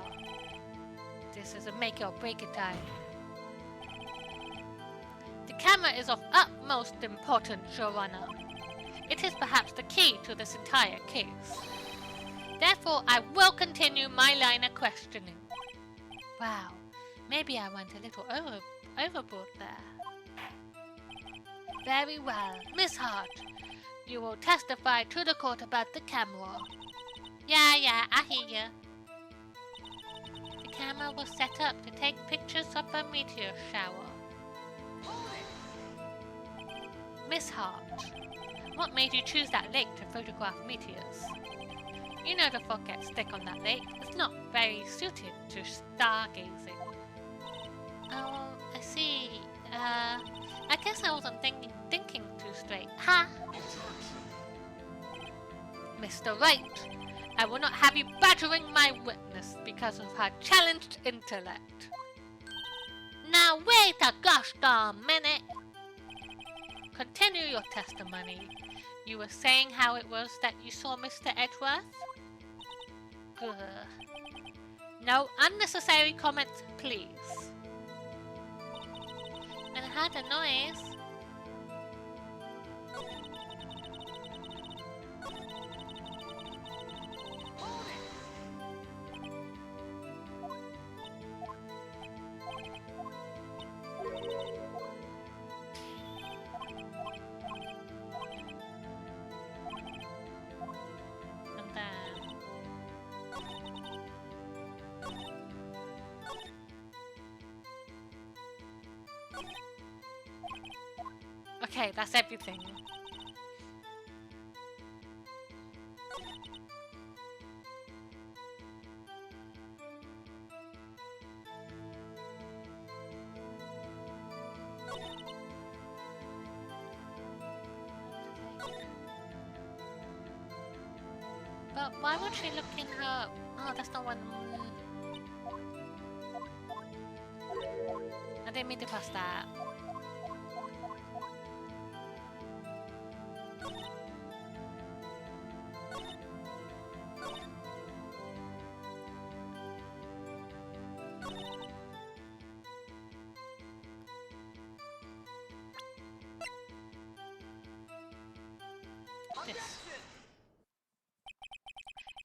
This is a make or break it time. The camera is of utmost importance, Your Honor. It is perhaps the key to this entire case. Therefore, I will continue my line of questioning. Wow, maybe I went a little overboard there. Very well, Miss Hart. You will testify to the court about the camera. Yeah, I hear you. The camera was set up to take pictures of a meteor shower. Miss Hart, what made you choose that lake to photograph meteors? You know the fog gets thick on that lake. It's not very suited to stargazing. Oh, I see. I guess I wasn't thinking too straight. Ha! Mr. Wright, I will not have you badgering my witness because of her challenged intellect. Now wait a gosh darn minute. continue your testimony. You were saying how it was that you saw Mr. Edgeworth? Ugh. No unnecessary comments, please. And I heard a noise. Okay, that's everything. But why would she look in her... Oh, that's not one... I didn't mean to press that. This.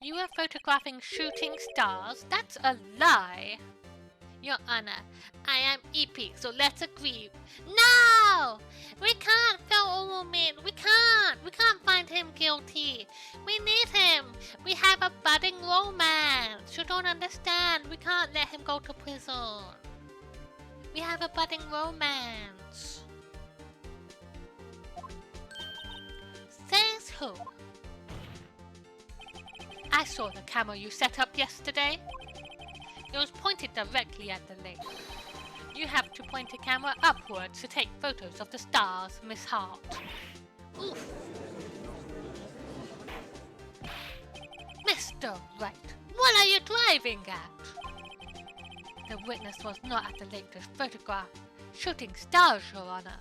You were photographing shooting stars? That's a lie! Your Honor, I am EP, so let's agree. No! We can't throw a woman. We can't. We can't find him guilty. We need him. We have a budding romance. You don't understand. We can't let him go to prison. We have a budding romance. Says who? I saw the camera you set up yesterday. It was pointed directly at the lake. You have to point the camera upwards to take photos of the stars, Miss Hart. Oof. Mr. Wright, what are you driving at? The witness was not at the lake to photograph shooting stars, Your Honor.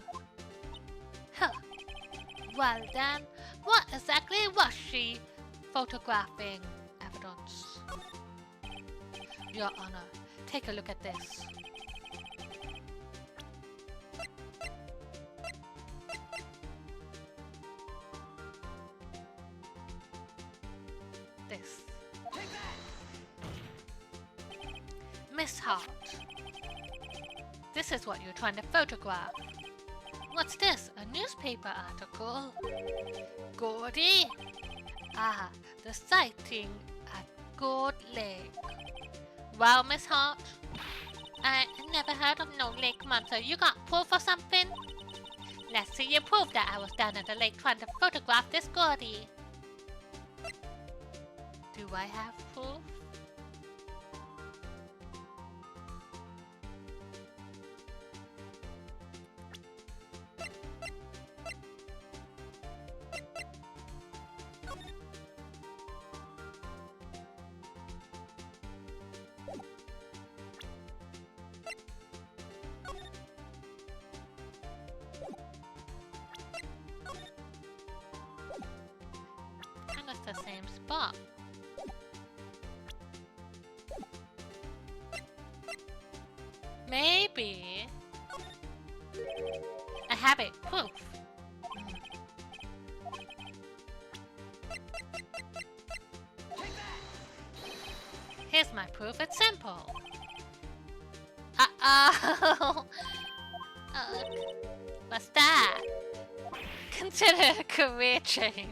Huh. Well then, what exactly was she photographing? Evidence. Your Honor, take a look at this. This. Miss Hart. This is what you're trying to photograph. What's this? A newspaper article? Gordy? Ah, the sighting at Gourd Lake. Well, Miss Hart, I never heard of no lake monster. You got proof or something? Let's see you prove that I was down at the lake trying to photograph this Gordy. Do I have proof? The same spot. Maybe I have it. Proof. Here's my proof. It's simple. Uh-oh. What's that? Consider it a career change.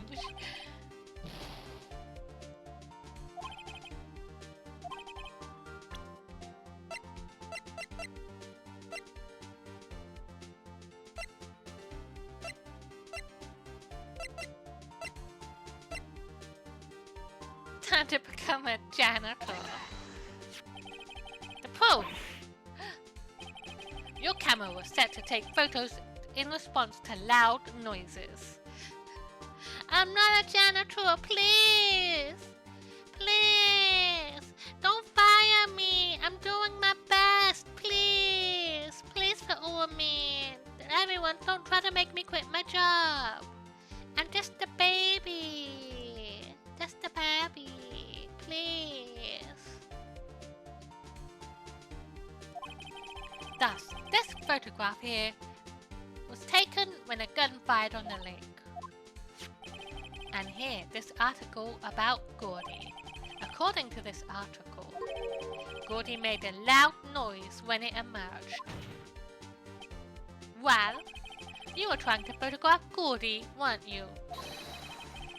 Time to become a janitor. The proof. Your camera was set to take photos in response to loud noises. I'm not a janitor, please! Please! Don't fire me! I'm doing my best, please! Please put over me! everyone, don't try to make me quit my job. I'm just a baby. Just a baby. Please. Thus, this photograph here was taken when a gun fired on the lake. And here, this article about Gordy. According to this article, Gordy made a loud noise when it emerged. Well, you were trying to photograph Gordy, weren't you?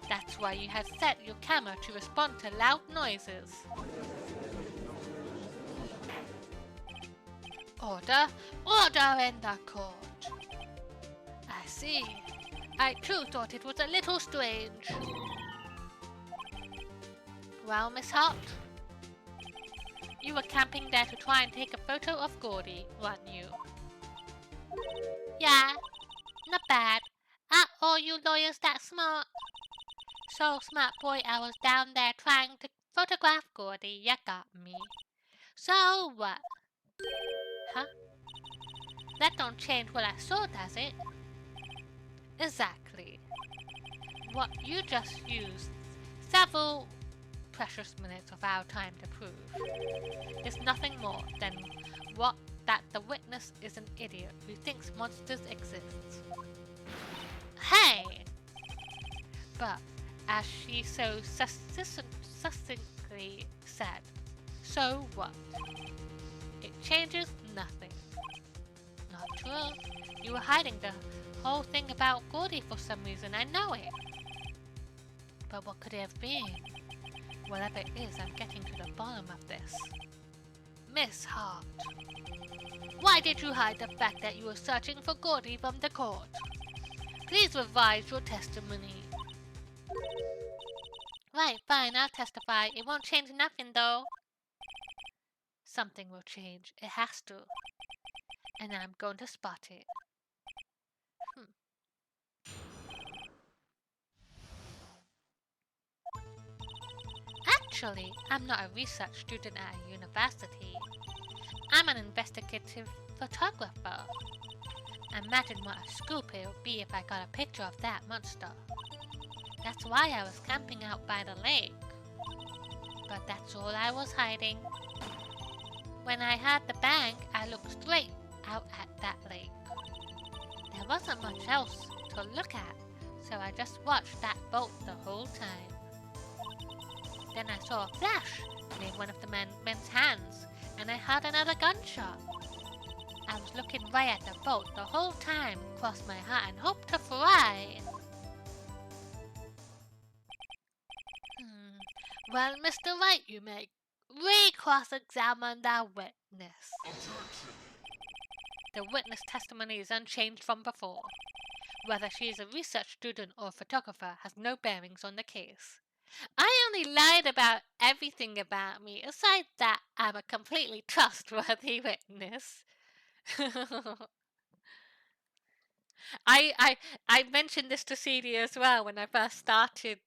That's why you had set your camera to respond to loud noises. Order! Order in the court! I see. I too thought it was a little strange. Well, Miss Hart? You were camping there to try and take a photo of Gordy, weren't you? Yeah, not bad. Are all you lawyers that smart? So smart, boy, I was down there trying to photograph Gordy, you got me. So what? Huh? That don't change what I saw, does it? Exactly. What you just used several precious minutes of our time to prove is nothing more than that the witness is an idiot who thinks monsters exist. Hey! But, as she so succinctly said, so what? It changes nothing. Not true. You were hiding the whole thing about Gordy for some reason, I know it. But what could it have been? Whatever it is, I'm getting to the bottom of this. Miss Hart, why did you hide the fact that you were searching for Gordy from the court? Please revise your testimony. Right, fine, I'll testify. It won't change nothing, though. Something will change. It has to. And I'm going to spot it. Actually, I'm not a research student at a university. I'm an investigative photographer. Imagine what a scoop it would be if I got a picture of that monster. That's why I was camping out by the lake. But that's all I was hiding. When I had the bang, I looked straight out at that lake. There wasn't much else to look at, so I just watched that boat the whole time. Then I saw a flash near one of the men's hands, and I heard another gunshot. I was looking right at the boat the whole time, crossed my heart and hoped to fly. Well, Mr. Wright, you may re-cross-examine the witness. The witness testimony is unchanged from before. Whether she is a research student or a photographer has no bearings on the case. I only lied about everything about me. Aside that, I'm a completely trustworthy witness. I mentioned this to CD as well when I first started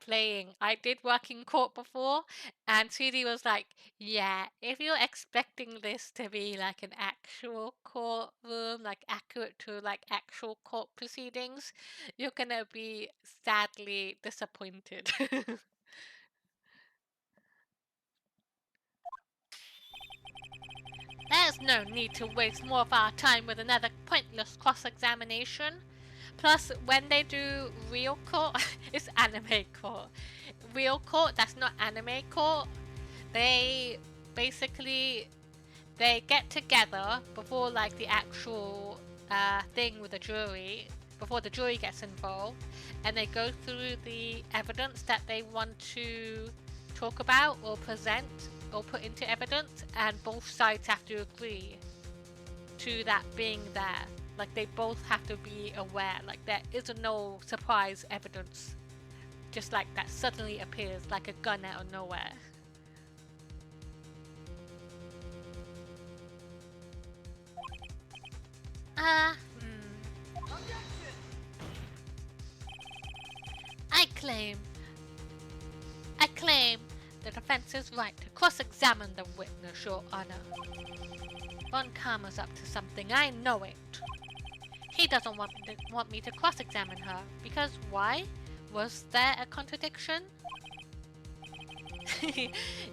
playing. I did work in court before, and CD was like, yeah, if you're expecting this to be like an actual courtroom, like accurate to like actual court proceedings, you're gonna be sadly disappointed. There's no need to waste more of our time with another pointless cross-examination. Plus, when they do real court, it's anime court. Real court, that's not anime court. They basically, they get together before like the actual thing with the jury, before the jury gets involved, and they go through the evidence that they want to talk about or present or put into evidence, and both sides have to agree to that being there. Like, they both have to be aware, like, there is no surprise evidence just like that suddenly appears like a gun out of nowhere. I claim the defense's right to cross-examine the witness, Your Honor. Von Karma's up to something, I know it. He doesn't want me to cross-examine her. Because why? Was there a contradiction?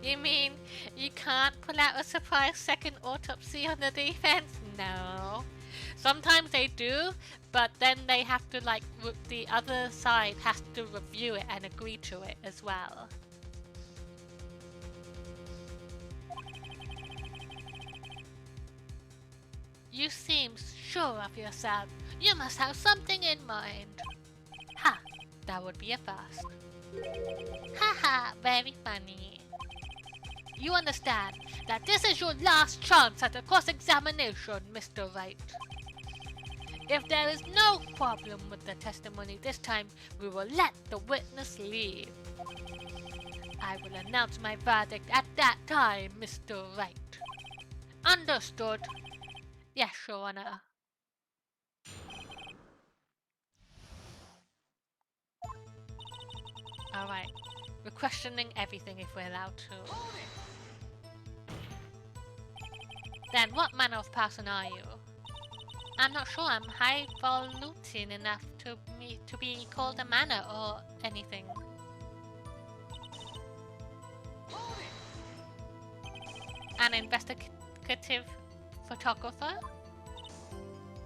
You mean you can't pull out a surprise second autopsy on the defense? No. Sometimes they do, but then they have to the other side has to review it and agree to it as well. You seem sure of yourself. You must have something in mind. Ha! That would be a first. Haha, very funny. You understand that this is your last chance at a cross-examination, Mr. Wright. If there is no problem with the testimony this time, we will let the witness leave. I will announce my verdict at that time, Mr. Wright. Understood? Yes, Your Honor. Alright. We're questioning everything if we're allowed to. Then what manner of person are you? I'm not sure. I'm highfalutin enough to be called a manner or anything. An investigative photographer?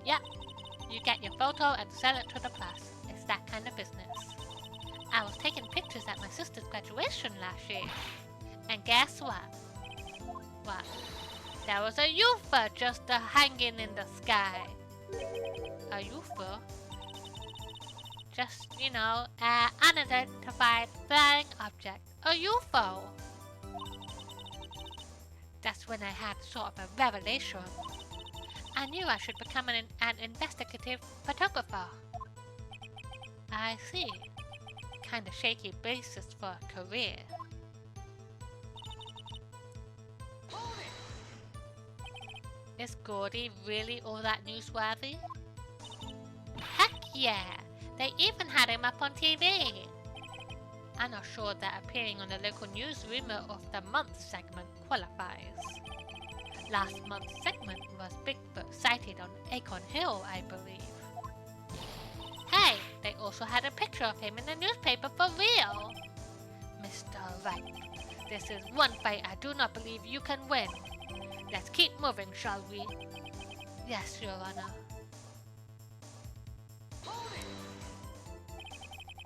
Yep. You get your photo and sell it to the press. It's that kind of business. I was taking pictures at my sister's graduation last year. And guess what? What? There was a UFO just hanging in the sky. A UFO? Just, an unidentified flying object. A UFO! That's when I had sort of a revelation. I knew I should become an investigative photographer. I see. Kinda shaky basis for a career. Is Gordy really all that newsworthy? Heck yeah! They even had him up on TV! I'm not sure that appearing on the local news Rumor of the Month segment qualifies. Last month's segment was Bigfoot sighted on Acorn Hill, I believe. Hey, they also had a picture of him in the newspaper for real! Mr. Wright, this is one fight I do not believe you can win. Let's keep moving, shall we? Yes, Your Honor.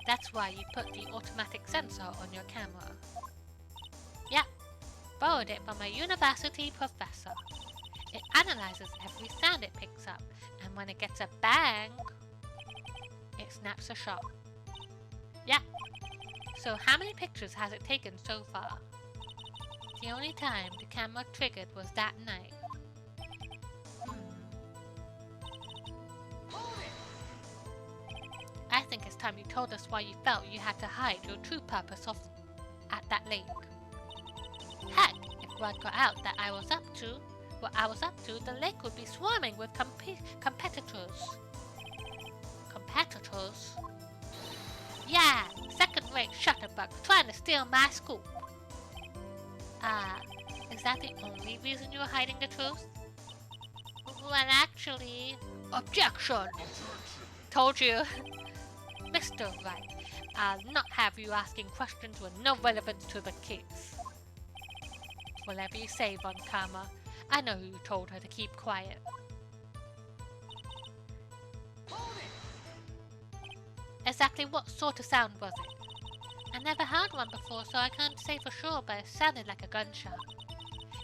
That's why you put the automatic sensor on your camera. Yep, borrowed it from a university professor. It analyzes every sound it picks up, and when it gets a bang, it snaps a shot. Yep. So how many pictures has it taken so far? The only time the camera triggered was that night. I think it's time you told us why you felt you had to hide your true purpose at that lake. Heck, if word got out that I was up to, the lake would be swarming with competitors. Competitors? Yeah, second-rate shutterbug trying to steal my scoop. Is that the only reason you're hiding the truth? Well, actually... Objection! Told you. Mr. Wright, I'll not have you asking questions with no relevance to the case. Whatever you say, Von Karma, I know you told her to keep quiet. Exactly what sort of sound was it? I never heard one before, so I can't say for sure, but it sounded like a gunshot.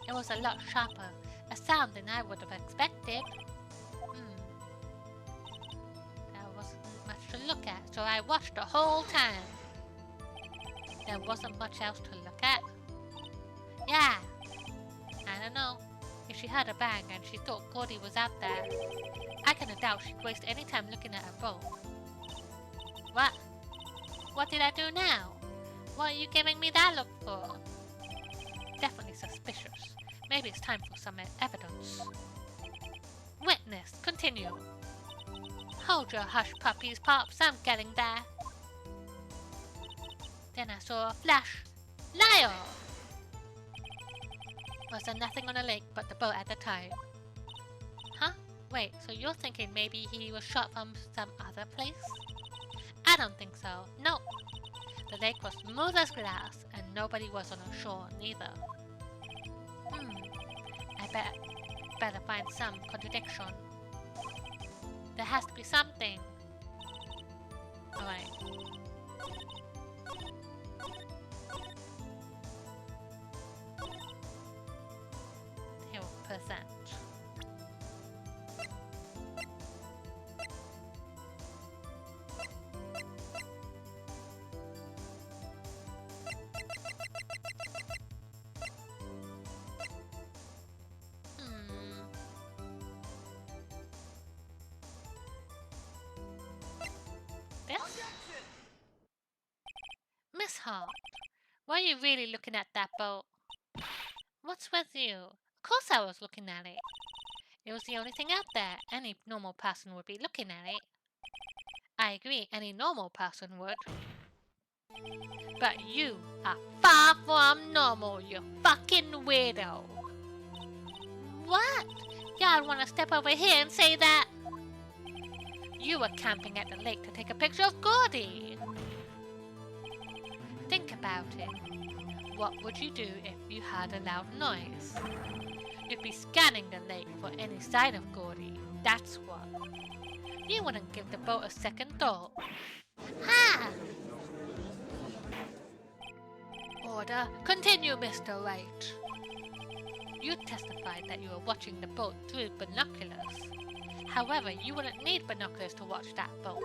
It was a lot sharper, a sound than I would have expected. There wasn't much to look at, so I watched the whole time. There wasn't much else to look at. Yeah, I don't know. If she heard a bang and she thought Gordy was out there, I cannot doubt she'd waste any time looking at her phone. What? What did I do now? What are you giving me that look for? Definitely suspicious. Maybe it's time for some evidence. Witness, continue. Hold your hush puppies, Pops, I'm getting there. Then I saw a flash. Liar! Was there nothing on the lake but the boat at the time? Huh? Wait, so you're thinking maybe he was shot from some other place? I don't think so. No. The lake was smooth as glass, and nobody was on the shore neither. I better find some contradiction. There has to be something. Alright. %. This? Miss Hart, were you really looking at that boat? What's with you? Of course I was looking at it. It was the only thing out there. Any normal person would be looking at it. I agree, any normal person would. But you are far from normal, you fucking weirdo. What? Y'all wanna step over here and say that? You were camping at the lake to take a picture of Gordy. Think about it. What would you do if you heard a loud noise? You'd be scanning the lake for any sign of Gordy, that's what. You wouldn't give the boat a second thought. Ha! Order, continue, Mr. Wright. You testified that you were watching the boat through binoculars. However, you wouldn't need binoculars to watch that boat.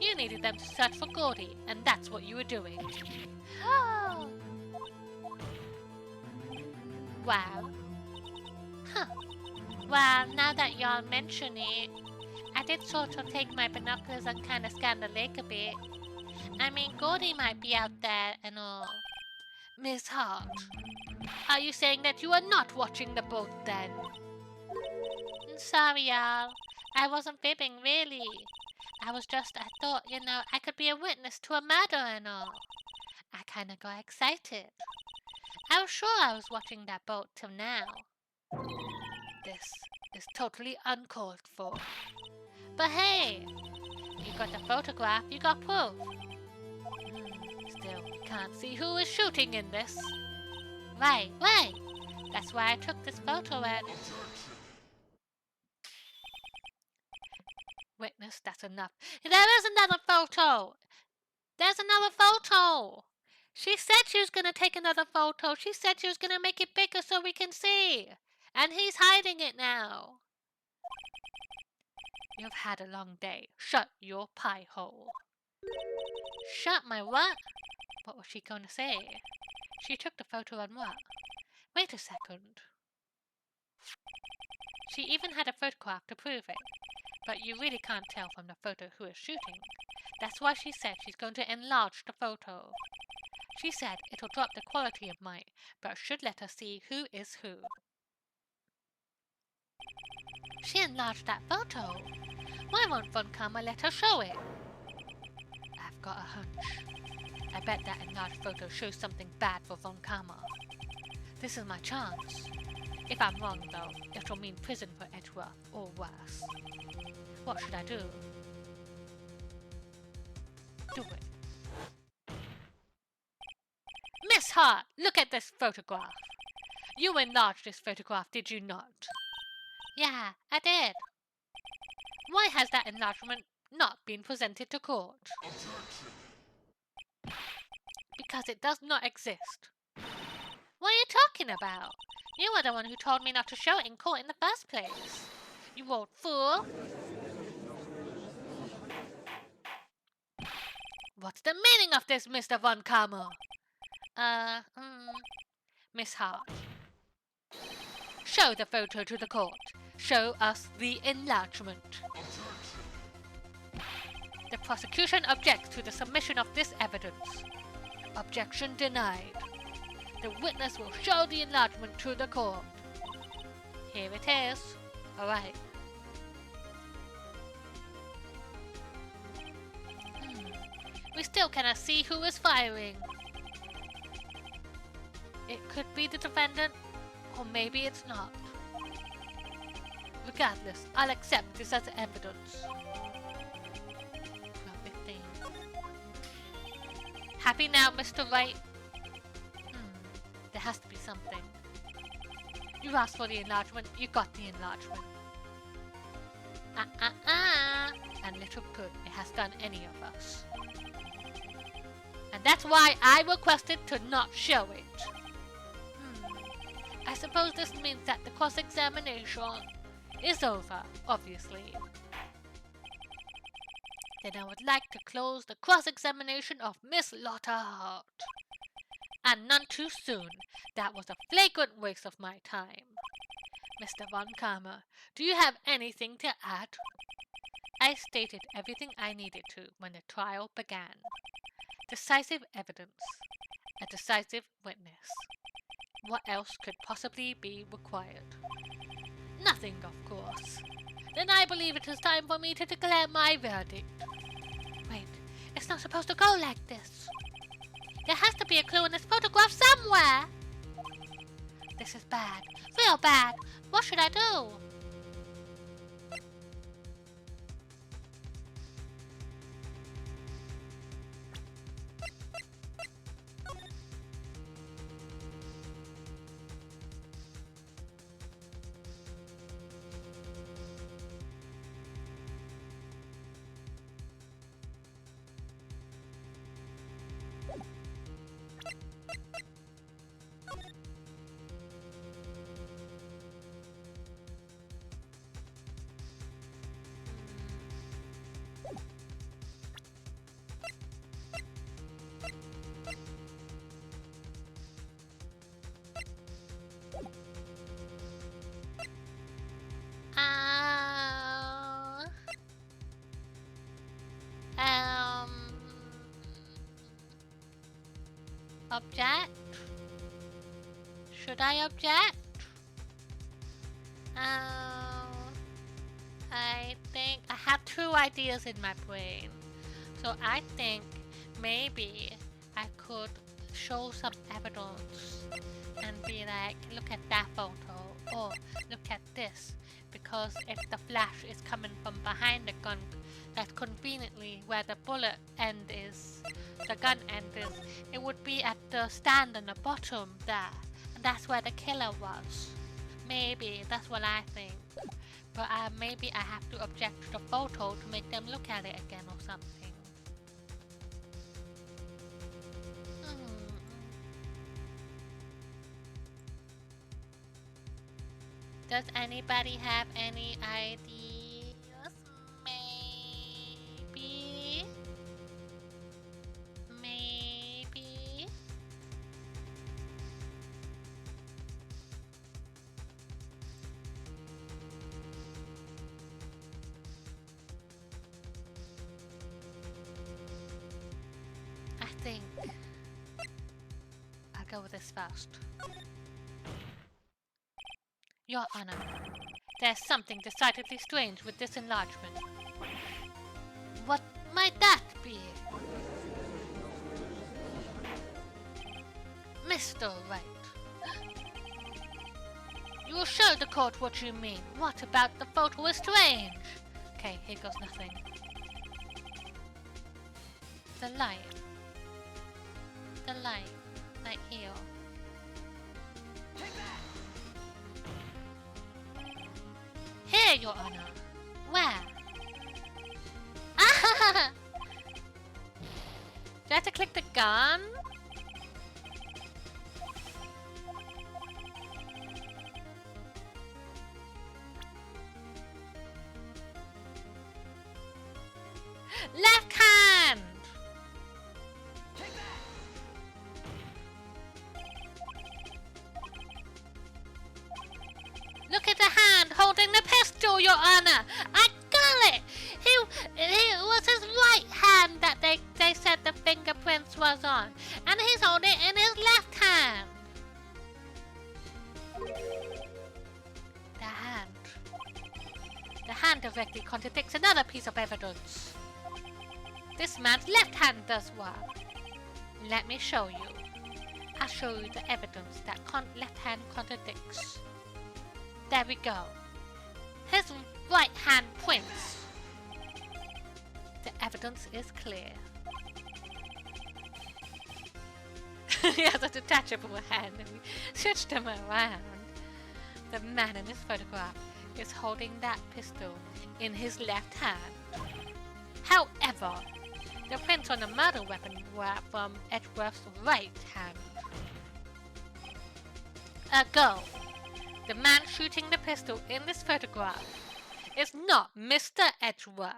You needed them to search for Gordy, and that's what you were doing. Oh! Wow. Huh. Well, now that y'all mention it, I did sort of take my binoculars and kind of scan the lake a bit. I mean, Gordy might be out there and all. Miss Hart, are you saying that you are not watching the boat then? Sorry, y'all. I wasn't fibbing, really. I thought, I could be a witness to a murder and all. I kinda got excited. I was sure I was watching that boat till now. This is totally uncalled for. But hey, you got the photograph, you got proof. Still, we can't see who is shooting in this. Right. That's why I took this photo and... Witness, that's enough. There is another photo! There's another photo! She said she was gonna take another photo. She said she was gonna make it bigger so we can see. And he's hiding it now. You've had a long day. Shut your pie hole. Shut my what? What was she going to say? She took the photo and what? Wait a second. She even had a photograph to prove it. But you really can't tell from the photo who is shooting. That's why she said she's going to enlarge the photo. She said it'll drop the quality of mine, but should let us see who is who. She enlarged that photo. Why won't Von Karma let her show it? I've got a hunch. I bet that enlarged photo shows something bad for Von Karma. This is my chance. If I'm wrong, though, it'll mean prison for Edgeworth, or worse. What should I do? Do it. Miss Hart, look at this photograph. You enlarged this photograph, did you not? Yeah, I did. Why has that enlargement not been presented to court? Because it does not exist. What are you talking about? You were the one who told me not to show it in court in the first place. You old fool. What's the meaning of this, Mr. Von Karma? Miss Hart. Show the photo to the court. Show us the enlargement. The prosecution objects to the submission of this evidence. Objection denied. The witness will show the enlargement to the court. Here it is. Alright. We still cannot see who is firing. It could be the defendant, or maybe it's not. Regardless, I'll accept this as evidence. Lovely thing. Happy now, Mr. Wright? There has to be something. You asked for the enlargement, you got the enlargement. And little good it has done any of us. And that's why I requested to not show it. I suppose this means that the cross-examination is over, obviously. Then I would like to close the cross-examination of Miss Lotta Hart. And none too soon. That was a flagrant waste of my time. Mr. Von Karma, do you have anything to add? I stated everything I needed to when the trial began. Decisive evidence. A decisive witness. What else could possibly be required? Nothing, of course. Then I believe it is time for me to declare my verdict. Wait, it's not supposed to go like this. There has to be a clue in this photograph somewhere. This is bad. Real bad. What should I do? Object? Should I object? I think I have two ideas in my brain. So I think maybe I could show some evidence and be like, look at that photo, or look at this. Because if the flash is coming from behind the gun, that's conveniently where the bullet end is, the gun end is, it would be at the stand on the bottom there. And that's where the killer was. Maybe, that's what I think. But maybe I have to object to the photo to make them look at it again or something. Does anybody have any ideas? Maybe. I think I'll go with this first. Your Honor, there's something decidedly strange with this enlargement. What might that be? Mr. Wright, you will show the court what you mean. What about the photo is strange? Okay, here goes nothing. The light. The light. Right here. Here, Your Honor. Where? Ah! Do I have to click the gun? Left hand! Look at the hand holding the pistol, Your Honor! I got it! It was his right hand that they said the fingerprints was on. And he's holding it in his left hand. The hand. The hand directly contradicts another piece of evidence. This man's left hand does work. Let me show you. I'll show you the evidence that left hand contradicts. There we go. His right hand prints. The evidence is clear. He has a detachable hand and we switched him around. The man in this photograph is holding that pistol in his left hand. However, the prints on the murder weapon were from Edgeworth's right hand. Ergo, the man shooting the pistol in this photograph is not Mr. Edgeworth.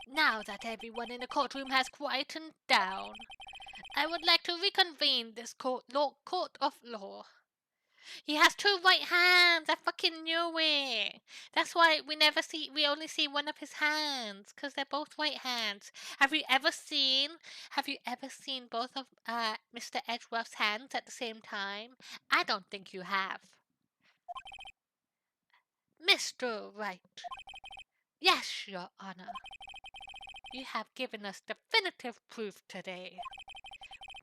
Now that everyone in the courtroom has quietened down, I would like to reconvene this court of law. He has two right hands. I fucking knew it. That's why we only see one of his hands, because they're both right hands. Have you ever seen both of Mr. Edgeworth's hands at the same time? I don't think you have. Mr. Wright. Yes, Your Honor. You have given us definitive proof today.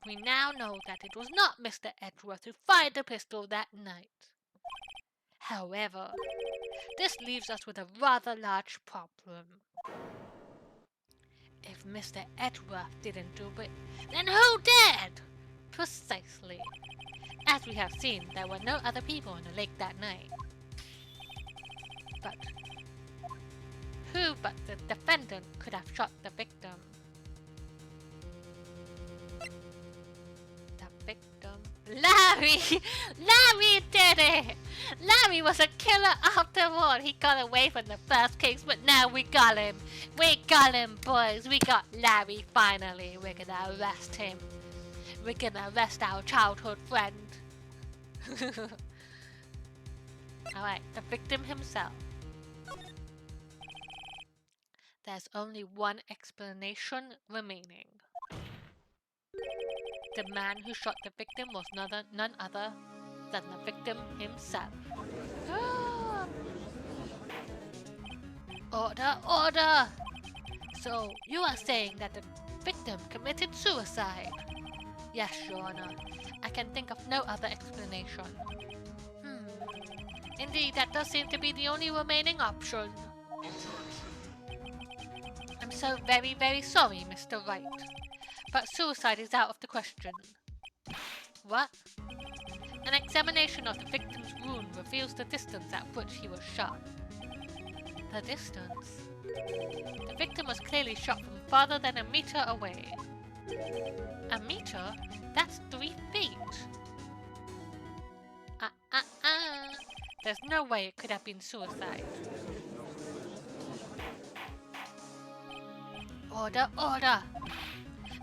We now know that it was not Mr. Edgeworth who fired the pistol that night. However, this leaves us with a rather large problem. If Mr. Edgeworth didn't do it, then who did? Precisely. As we have seen, there were no other people in the lake that night. But who but the defendant could have shot the victim? The victim? Larry! Larry did it! Larry was a killer after all. He got away from the first case, but now we got him. We got him, boys. We got Larry finally. We're gonna arrest him. We're gonna arrest our childhood friend. Alright, the victim himself. There's only one explanation remaining. The man who shot the victim was none other than the victim himself. Order, order! So, you are saying that the victim committed suicide? Yes, Your Honor. I can think of no other explanation. Indeed, that does seem to be the only remaining option. I'm so very, very sorry, Mr. Wright. But suicide is out of the question. What? An examination of the victim's wound reveals the distance at which he was shot. The distance? The victim was clearly shot from farther than a meter away. A meter? That's 3 feet. There's no way it could have been suicide. Order, order!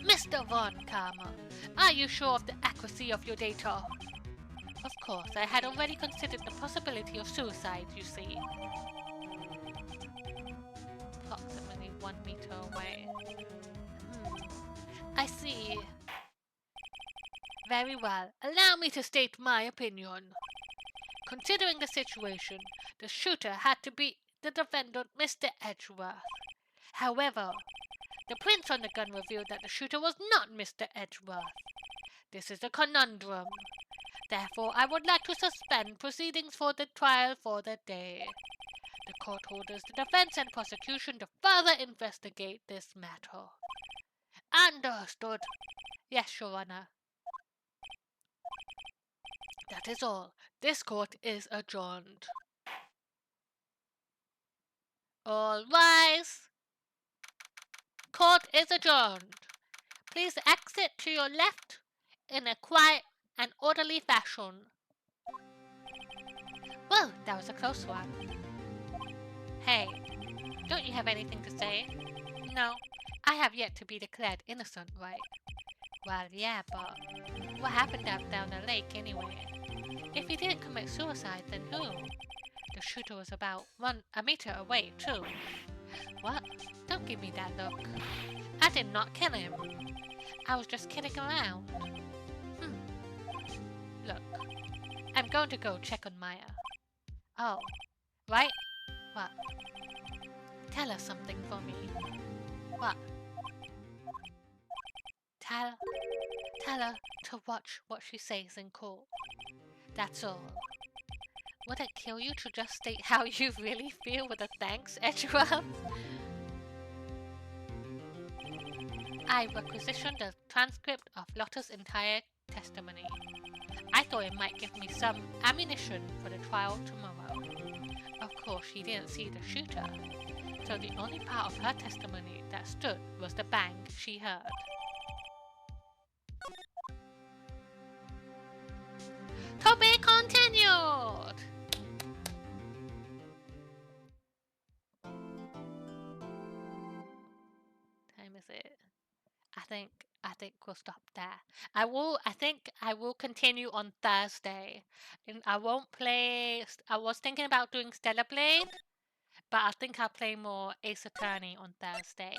Mr. Von Karma, are you sure of the accuracy of your data? Of course, I had already considered the possibility of suicide, you see. Approximately 1 meter away. I see. Very well, allow me to state my opinion. Considering the situation, the shooter had to be the defendant, Mr. Edgeworth. However, the prints on the gun revealed that the shooter was not Mr. Edgeworth. This is a conundrum. Therefore, I would like to suspend proceedings for the trial for the day. The court orders the defense and prosecution to further investigate this matter. Understood. Yes, Your Honor. That is all. This court is adjourned. All rise. Court is adjourned. Please exit to your left in a quiet and orderly fashion. Well, that was a close one. Hey, don't you have anything to say? No, I have yet to be declared innocent, right? Well, yeah, but what happened down the lake anyway? If he didn't commit suicide, then who? The shooter was about a meter away, too. What? Don't give me that look. I did not kill him. I was just kidding around. Look, I'm going to go check on Maya. Oh, right? What? Tell her something for me. What? Tell her to watch what she says in court. That's all. Would it kill you to just state how you really feel with a thanks, Edgewell? I requisitioned the transcript of Lotta's entire testimony. I thought it might give me some ammunition for the trial tomorrow. Of course, she didn't see the shooter, so the only part of her testimony that stood was the bang she heard. To be continued! Time is it? I think we'll stop there. I think I will continue on Thursday. And I won't play. I was thinking about doing Stellar Blade, but I think I'll play more Ace Attorney on Thursday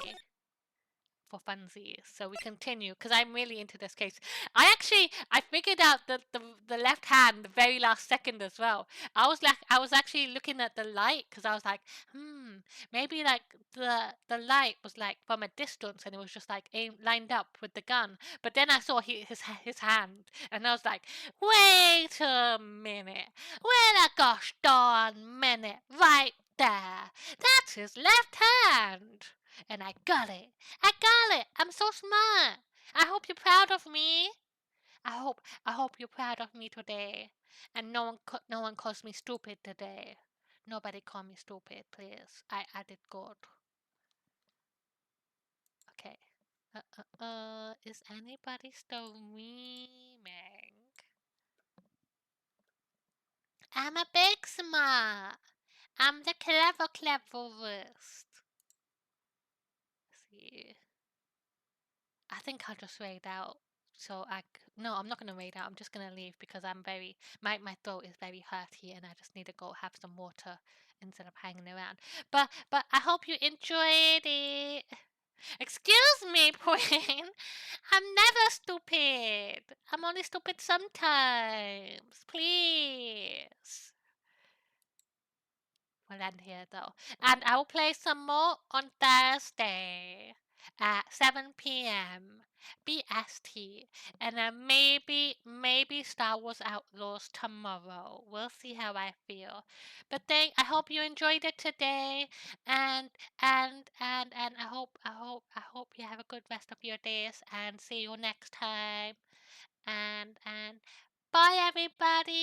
for funsies. So we continue because I'm really into this case. I figured out the left hand the very last second as well. I was actually looking at the light because I was like, maybe like the light was like from a distance and it was just like lined up with the gun. But then I saw his hand and I was like, wait a minute, wait a gosh darn minute, right there, that's his left hand. And I got it. I got it. I'm so smart. I hope you're proud of me. I hope you're proud of me today. And no one calls me stupid today. Nobody call me stupid, please. I did good. Okay. Is anybody still memeing? I'm a big smart. I'm the cleverest. Let's see. I think I'll just raid out. No, I'm not gonna raid out. I'm just gonna leave because my throat is very hurty and I just need to go have some water instead of hanging around. But I hope you enjoyed it. Excuse me, Queen. I'm never stupid. I'm only stupid sometimes. Please. We'll end here though. And I will play some more on Thursday at 7 p.m. BST. And then maybe Star Wars Outlaws tomorrow. We'll see how I feel. But I hope you enjoyed it today. And I hope you have a good rest of your days and see you next time. And bye everybody.